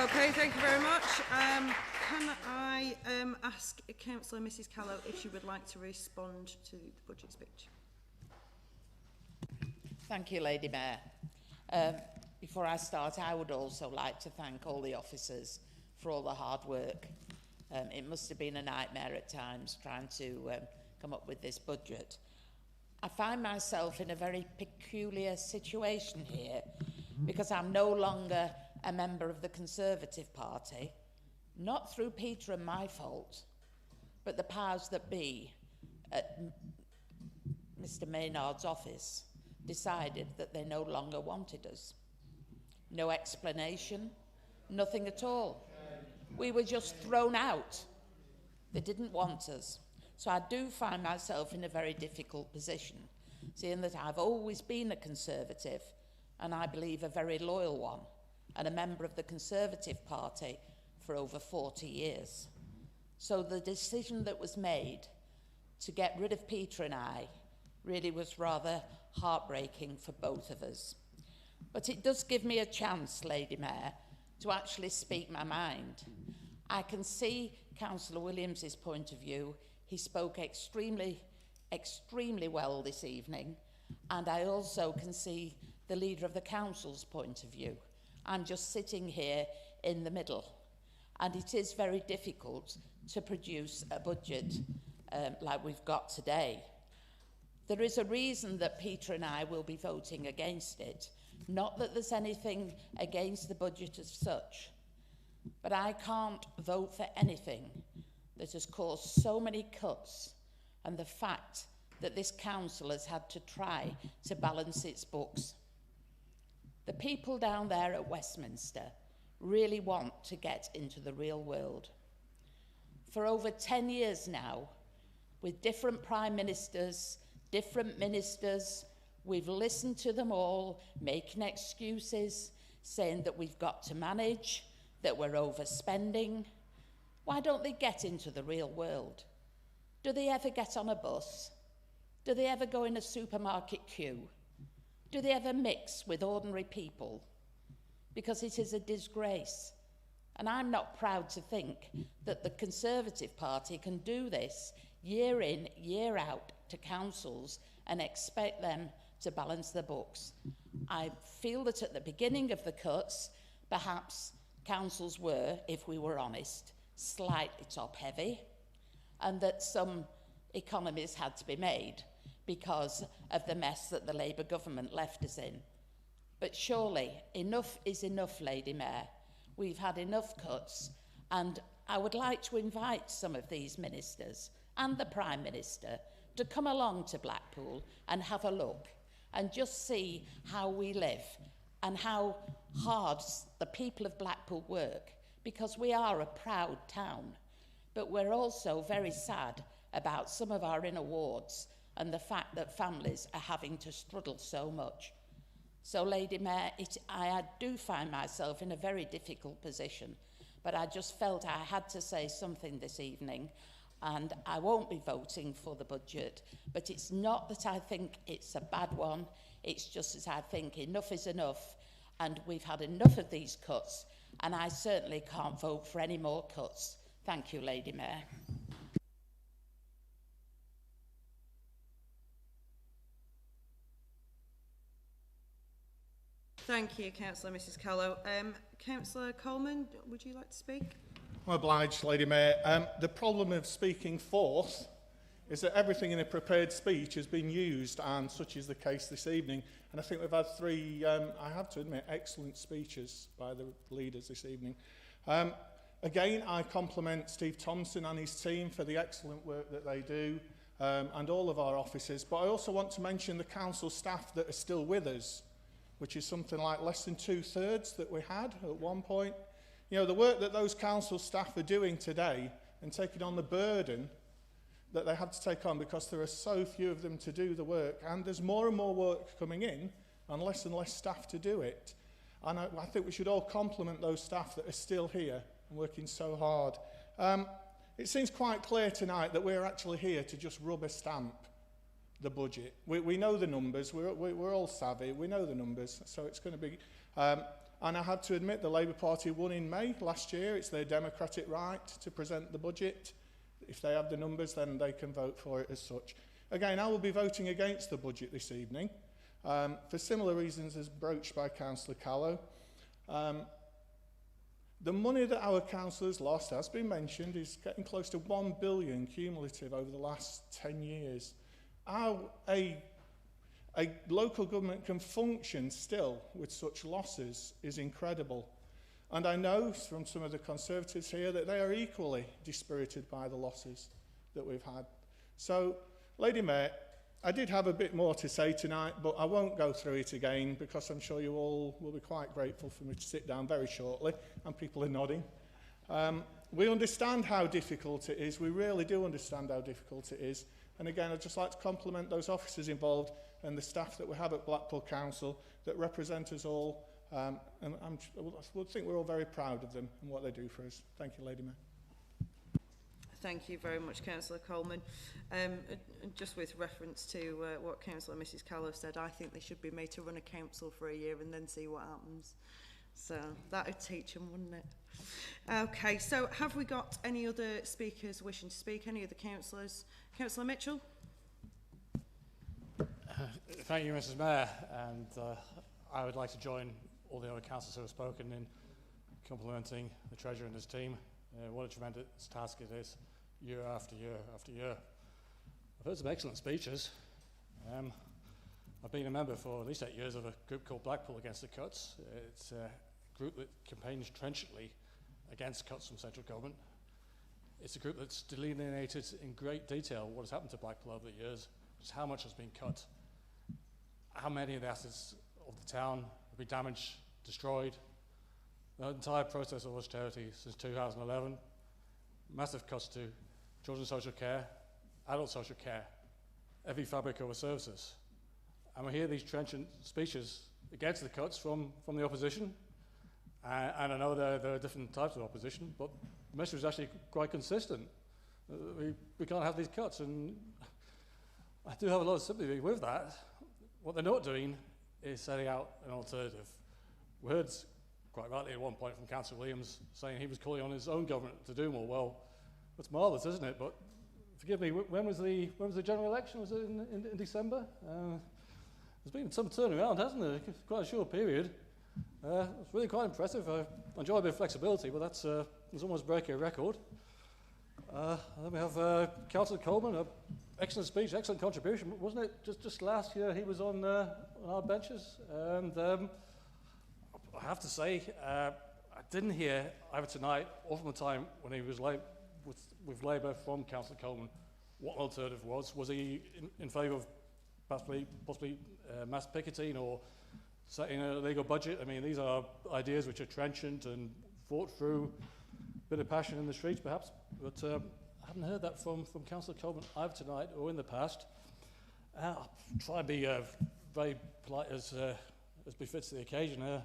Okay, thank you very much. Can I ask Councillor Mrs Callow if she would like to respond to the budget speech? Thank you, Lady Mayor. Before I start, I would also like to thank all the officers for all the hard work. It must have been a nightmare at times trying to come up with this budget. I find myself in a very peculiar situation here because I'm no longer a member of the Conservative Party, not through Peter and my fault, but the powers that be at Mr Maynard's office decided that they no longer wanted us. No explanation, nothing at all. We were just thrown out. They didn't want us. So I do find myself in a very difficult position, seeing that I've always been a Conservative, and I believe a very loyal one, and a member of the Conservative Party for over 40 years. So the decision that was made to get rid of Peter and I really was rather heartbreaking for both of us. But it does give me a chance, Lady Mayor, to actually speak my mind. I can see Councillor Williams's point of view. He spoke extremely well this evening, and I also can see the Leader of the Council's point of view. I'm just sitting here in the middle, and it is very difficult to produce a budget like we've got today. There is a reason that Peter and I will be voting against it. Not that there's anything against the budget as such, but I can't vote for anything that has caused so many cuts, and the fact that this council has had to try to balance its books. The people down there at Westminster really want to get into the real world. For over 10 years now, with different prime ministers, different ministers, we've listened to them all, making excuses, saying that we've got to manage, that we're overspending. Why don't they get into the real world? Do they ever get on a bus? Do they ever go in a supermarket queue? Do they ever mix with ordinary people? Because it is a disgrace. And I'm not proud to think that the Conservative Party can do this year in, year out to councils and expect them to balance the books. I feel that at the beginning of the cuts, perhaps councils were, if we were honest, slightly top-heavy, and that some economies had to be made because of the mess that the Labour government left us in. But surely enough is enough, Lady Mayor. We've had enough cuts, and I would like to invite some of these ministers and the Prime Minister to come along to Blackpool and have a look and just see how we live and how hard the people of Blackpool work, because we are a proud town, but we're also very sad about some of our inner wards and the fact that families are having to struggle so much. So, Lady Mayor, I do find myself in a very difficult position, but I just felt I had to say something this evening, and I won't be voting for the budget, but it's not that I think it's a bad one, it's just that I think enough is enough, and we've had enough of these cuts, and I certainly can't vote for any more cuts. Thank you, Lady Mayor. Thank you, Councillor Mrs Callow. Councillor Coleman, would you like to speak? I'm obliged, Lady Mayor. The problem of speaking forth is that everything in a prepared speech has been used, and such is the case this evening. And I think we've had three, I have to admit, excellent speeches by the leaders this evening. Again, I compliment Steve Thompson and his team for the excellent work that they do, and all of our officers. But I also want to mention the council staff that are still with us, which is something like less than 2/3 that we had at one point. You know, the work that those council staff are doing today and taking on the burden that they have to take on because there are so few of them to do the work, and there's more and more work coming in and less staff to do it. And I think we should all compliment those staff that are still here and working so hard. It seems quite clear tonight that we're actually here to just rubber stamp the budget. We know the numbers, we're all savvy, we know the numbers, so it's going to be... and I have to admit the Labour Party won in May last year. It's their democratic right to present the budget. If they have the numbers, then they can vote for it as such. Again, I will be voting against the budget this evening for similar reasons as broached by Councillor Callow. The money that our councillors lost, as been mentioned, is getting close to 1 billion cumulative over the last 10 years. How a local government can function still with such losses is incredible. And I know from some of the Conservatives here that they are equally dispirited by the losses that we've had. So, Lady Mayor, I did have a bit more to say tonight, but I won't go through it again because I'm sure you all will be quite grateful for me to sit down very shortly, and people are nodding. We understand how difficult it is. We really do understand how difficult it is. And again, I'd just like to compliment those officers involved and the staff that we have at Blackpool Council that represent us all. And I would think we're all very proud of them and what they do for us. Thank you, Lady Mayor. Thank you very much, Councillor Coleman. Just with reference to what Councillor Mrs Callow said, I think they should be made to run a council for a year and then see what happens. So that would teach them, wouldn't it? Okay, so have we got any other speakers wishing to speak? Any other councillors? Councillor Mitchell? Thank you, Mrs Mayor. And I would like to join all the other councillors who have spoken in complimenting the Treasurer and his team. What a tremendous task it is, year after year after year. I've heard some excellent speeches. I've been a member for at least 8 years of a group called Blackpool Against the Cuts. It's a group that campaigns trenchantly against cuts from central government. It's a group that's delineated in great detail what has happened to Blackpool over the years, just how much has been cut, how many of the assets of the town have been damaged, destroyed, the entire process of austerity since 2011, massive cuts to children's social care, adult social care, every fabric of our services. And we hear these trenchant speeches against the cuts from the opposition. And I know there are different types of opposition, but the message was actually quite consistent. We can't have these cuts, and I do have a lot of sympathy with that. What they're not doing is setting out an alternative. We heard quite rightly at one point from Councillor Williams saying he was calling on his own government to do more. Well, that's marvellous, isn't it? But forgive me, when was the general election? Was it in December? There's been some turnaround, hasn't there? Quite a short period. It's really quite impressive. I enjoy a bit of flexibility, but that's almost breaking a record. Then we have Councillor Coleman, an excellent speech, excellent contribution. Wasn't it just last year he was on our benches? And I have to say, I didn't hear either tonight or from the time when he was with Labour from Councillor Coleman what an alternative was. Was he in favour of possibly mass picketing or setting a legal budget? I mean, these are ideas which are trenchant and fought through a bit of passion in the streets, perhaps. But I haven't heard that from Councillor Coleman either tonight or in the past. I'll try and be very polite as befits the occasion. I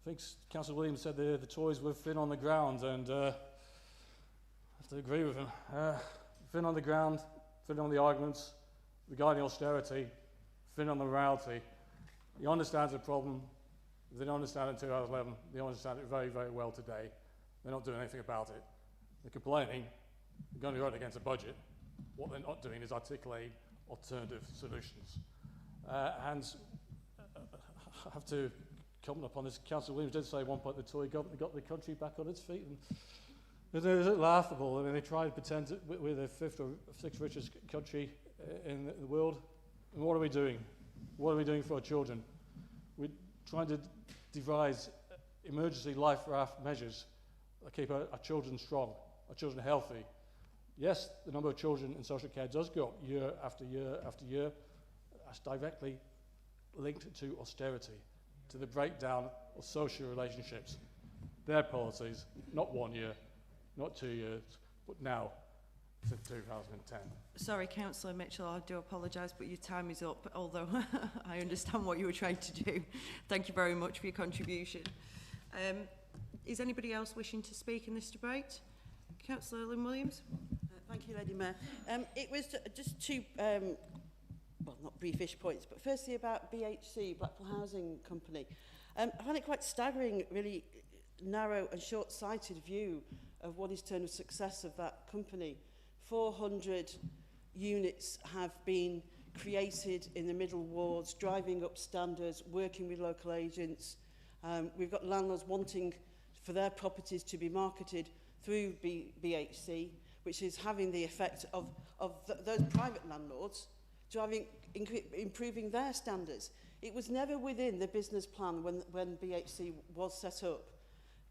think Councillor Williams said the toys were thin on the ground, and I have to agree with him. Thin on the ground, thin on the arguments regarding austerity, thin on the morality. He understands the problem. They didn't understand it in 2011. They understand it very, very well today. They're not doing anything about it. They're complaining. They're going to go against a budget. What they're not doing is articulating alternative solutions. And I have to comment upon this. Councillor Williams did say at one point the Tory government got the country back on its feet. And it was laughable. I mean, they tried to pretend that we're the fifth or sixth richest country in the world. And what are we doing? What are we doing for our children? We're trying to devise emergency life raft measures that keep our children strong, our children healthy. Yes, the number of children in social care does go up year after year after year. That's directly linked to austerity, to the breakdown of social relationships. Their policies, not 1 year, not 2 years, but now, since 2010. Sorry, Councillor Mitchell, I do apologise, but your time is up, although I understand what you were trying to do. Thank you very much for your contribution. Is anybody else wishing to speak in this debate? Councillor Lynn Williams. Thank you, Lady Mayor. It was just two, well, not briefish points, but firstly about BHC, Blackpool Housing Company. I find it quite staggering, really narrow and short-sighted view of what is termed a success of that company. 400 units have been created in the middle wards, driving up standards, working with local agents. We've got landlords wanting for their properties to be marketed through BHC, which is having the effect of those private landlords improving their standards. It was never within the business plan when BHC was set up,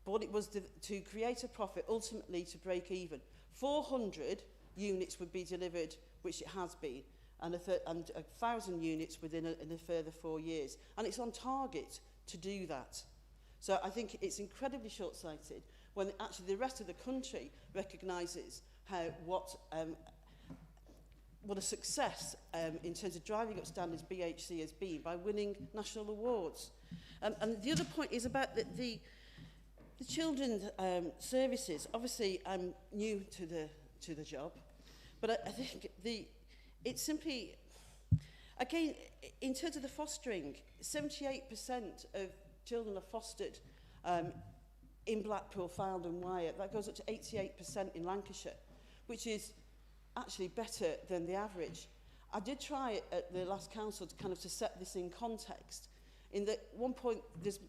but it was to create a profit, ultimately to break even. 400 units would be delivered, which it has been, and 1,000 units within a further 4 years. And it's on target to do that. So I think it's incredibly short-sighted when actually the rest of the country recognises what a success in terms of driving up standards BHC has been by winning national awards. And the other point is about the children's services. Obviously, I'm new to the job, but I think it's simply, again, in terms of the fostering, 78% of children are fostered in Blackpool, Fylde and Wyre. That goes up to 88% in Lancashire, which is actually better than the average. I did try at the last council to set this in context. In that one point, there's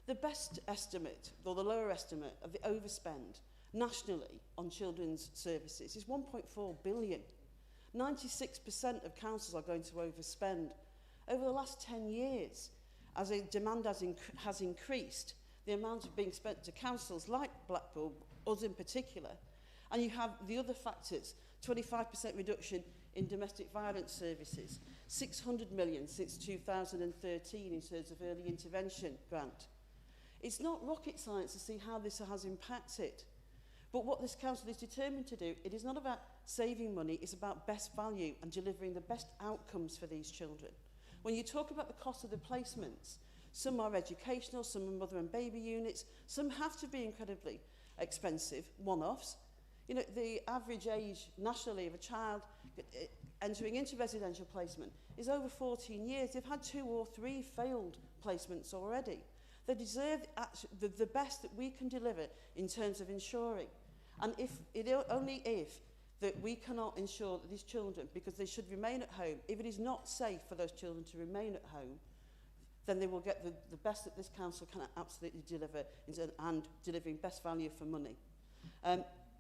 the best estimate, or the lower estimate, of the overspend nationally on children's services is 1.4 billion. 96% of councils are going to overspend. Over the last 10 years, as a demand has increased, the amount being spent to councils like Blackpool, us in particular, and you have the other factors, 25% reduction in domestic violence services, 600 million since 2013 in terms of early intervention grant. It's not rocket science to see how this has impacted. But what this council is determined to do, it is not about saving money, it's about best value and delivering the best outcomes for these children. When you talk about the cost of the placements, some are educational, some are mother and baby units, some have to be incredibly expensive one-offs. You know, the average age nationally of a child entering into residential placement is over 14 years. They've had 2 or 3 failed placements already. They deserve the best that we can deliver in terms of ensuring. And only if that we cannot ensure that these children, because they should remain at home, if it is not safe for those children to remain at home, then they will get the best that this council can absolutely deliver and delivering best value for money.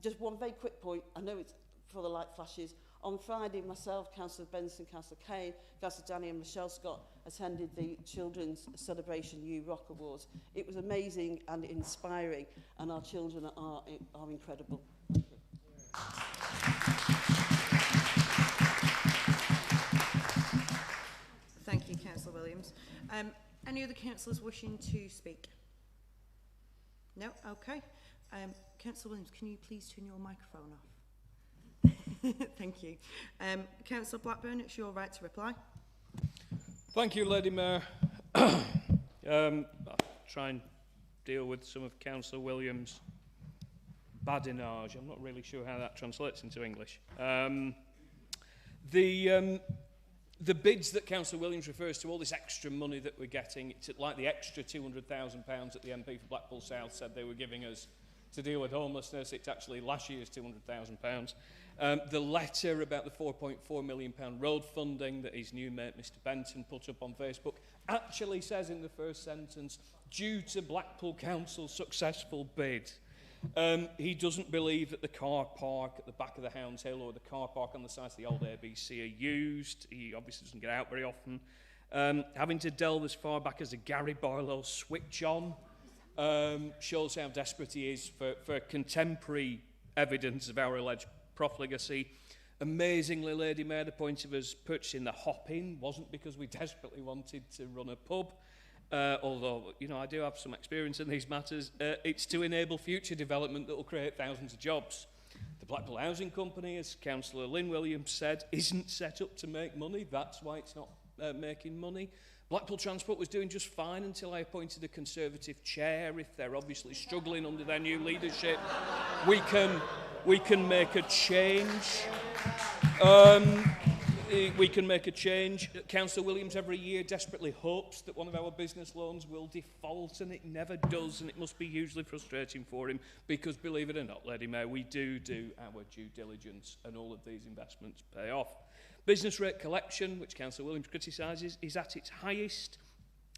Just one very quick point, I know it's for the light flashes. On Friday, myself, Councillor Benson, Councillor Kane, Councillor Danny and Michelle Scott attended the Children's Celebration You Rock Awards. It was amazing and inspiring, and our children are incredible. Thank you, Councillor Williams. Any other councillors wishing to speak? No? Okay. Councillor Williams, can you please turn your microphone off? Thank you. Councillor Blackburn, it's your right to reply. Thank you, Lady Mayor. I'll try and deal with some of Councillor Williams' badinage. I'm not really sure how that translates into English. The bids that Councillor Williams refers to, all this extra money that we're getting, it's like the extra £200,000 that the MP for Blackpool South said they were giving us to deal with homelessness. It's actually last year's £200,000. The letter about the £4.4 million road funding that his new mate, Mr Benson, put up on Facebook actually says in the first sentence, due to Blackpool Council's successful bid. He doesn't believe that the car park at the back of the Hounds Hill or the car park on the site of the old ABC are used. He obviously doesn't get out very often. Having to delve as far back as a Gary Barlow switch on shows how desperate he is for contemporary evidence of our alleged profligacy. Amazingly, Lady Mayor, the point of us purchasing the Hop-In wasn't because we desperately wanted to run a pub. Although, you know, I do have some experience in these matters, it's to enable future development that will create thousands of jobs. The Blackpool Housing Company, as Councillor Lynn Williams said, isn't set up to make money. That's why it's not making money. Blackpool Transport was doing just fine until I appointed a Conservative chair. If they're obviously struggling under their new leadership, we can make a change. We can make a change. Councillor Williams every year desperately hopes that one of our business loans will default, and it never does, and it must be hugely frustrating for him because, believe it or not, Lady Mayor, we do our due diligence, and all of these investments pay off. Business rate collection, which Councillor Williams criticises, is at its highest.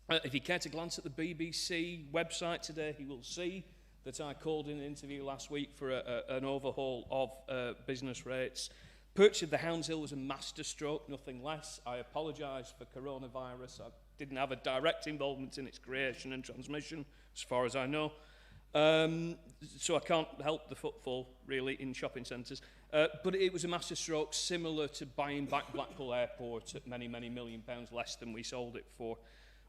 If you care to glance at the BBC website today, he will see that I called in an interview last week for an overhaul of business rates. Purchase of the Hounds Hill was a masterstroke, nothing less. I apologise for coronavirus. I didn't have a direct involvement in its creation and transmission, as far as I know. So I can't help the footfall, really, in shopping centres. But it was a masterstroke similar to buying back Blackpool Airport at many, many £1 million less than we sold it for.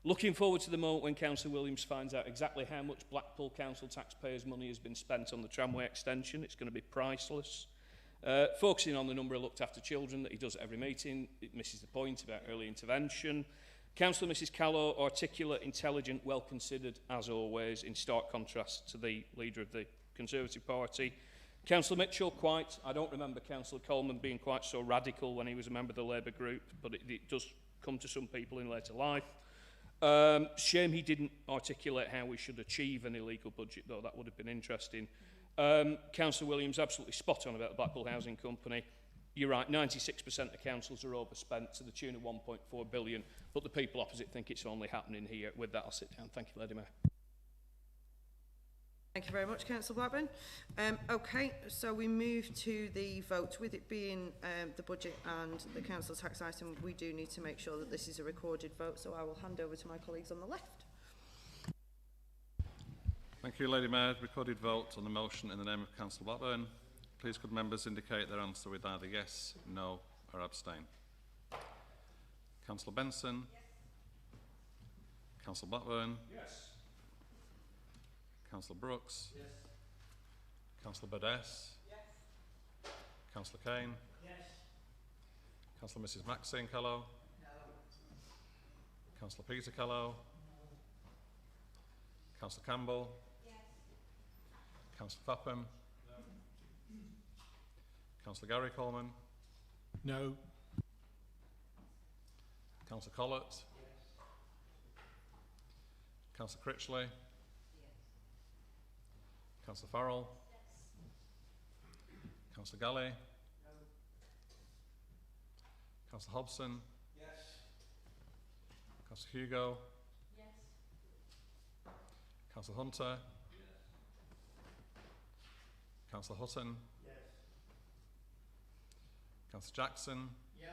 Looking forward to the moment when Councillor Williams finds out exactly how much Blackpool Council taxpayers' money has been spent on the tramway extension. It's going to be priceless. Focusing on the number of looked after children that he does at every meeting, it misses the point about early intervention. Councillor Mrs Callow, articulate, intelligent, well considered as always, in stark contrast to the leader of the Conservative Party. Councillor Mitchell, I don't remember Councillor Coleman being quite so radical when he was a member of the Labour group, but it does come to some people in later life. Shame he didn't articulate how we should achieve an illegal budget, though that would have been interesting. Councillor Williams, absolutely spot on about the Blackpool Housing Company. You're right, 96% of councils are overspent to the tune of 1.4 billion, but the people opposite think it's only happening here. With that, I'll sit down. Thank you, Lady Mayor. Thank you very much, Councillor Blackburn. Okay, so we move to the vote. With it being the budget and the council tax item, we do need to make sure that this is a recorded vote, so I will hand over to my colleagues on the left. Thank you, Lady Mayor. Recorded vote on the motion in the name of Councillor Blackburn. Please could members indicate their answer with either yes, no or abstain. Councillor Benson? Yes. Councillor Blackburn? Yes. Councillor Brooks? Yes. Councillor Burdess? Yes. Councillor Kane? Yes. Councillor Mrs Maxine Callow? No. Councillor Peter Callow? No. Councillor Campbell? Yes. Councillor Fapham? No. Councillor Gary Coleman? No. Councillor Collett? Yes. Councillor Critchley? Yes. Councillor Farrell? Yes. Councillor Galley? No. Councillor Hobson? Yes. Councillor Hugo? Yes. Councillor Hunter? Yes. Councillor Hutton? Yes. Councillor Jackson? Yes.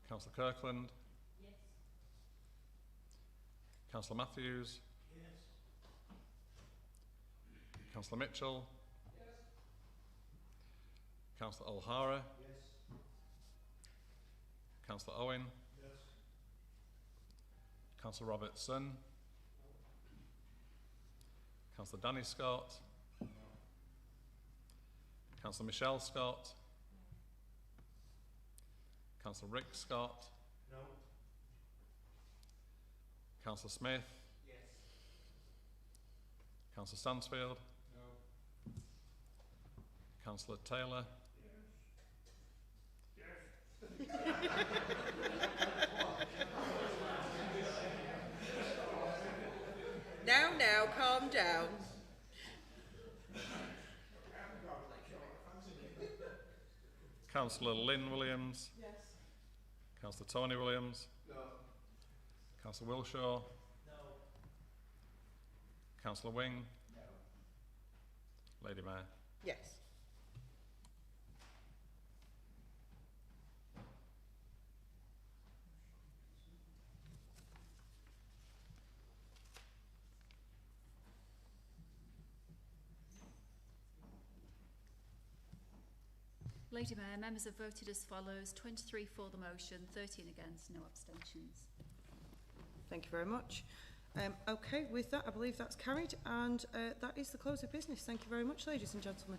Councillor Kirkland? Yes. Councillor Matthews? Yes. Councillor Mitchell? Yes. Councillor O'Hara? Yes. Councillor Owen? Yes. Councillor Robertson? Councillor Danny Scott? No. Councillor Michelle Scott? Councillor Rick Scott? No. Councillor Smith? Yes. Councillor Stansfield? No. Councillor Taylor? Now, calm down. Councillor Lynn Williams? Yes. Councillor Tony Williams? No. Councillor Wilshaw? No. Councillor Wing? No. Lady Mayor? Yes. Lady Mayor, members have voted as follows: 23 for the motion, 13 against, no abstentions. Thank you very much. Okay, with that, I believe that's carried, and that is the close of business. Thank you very much, ladies and gentlemen.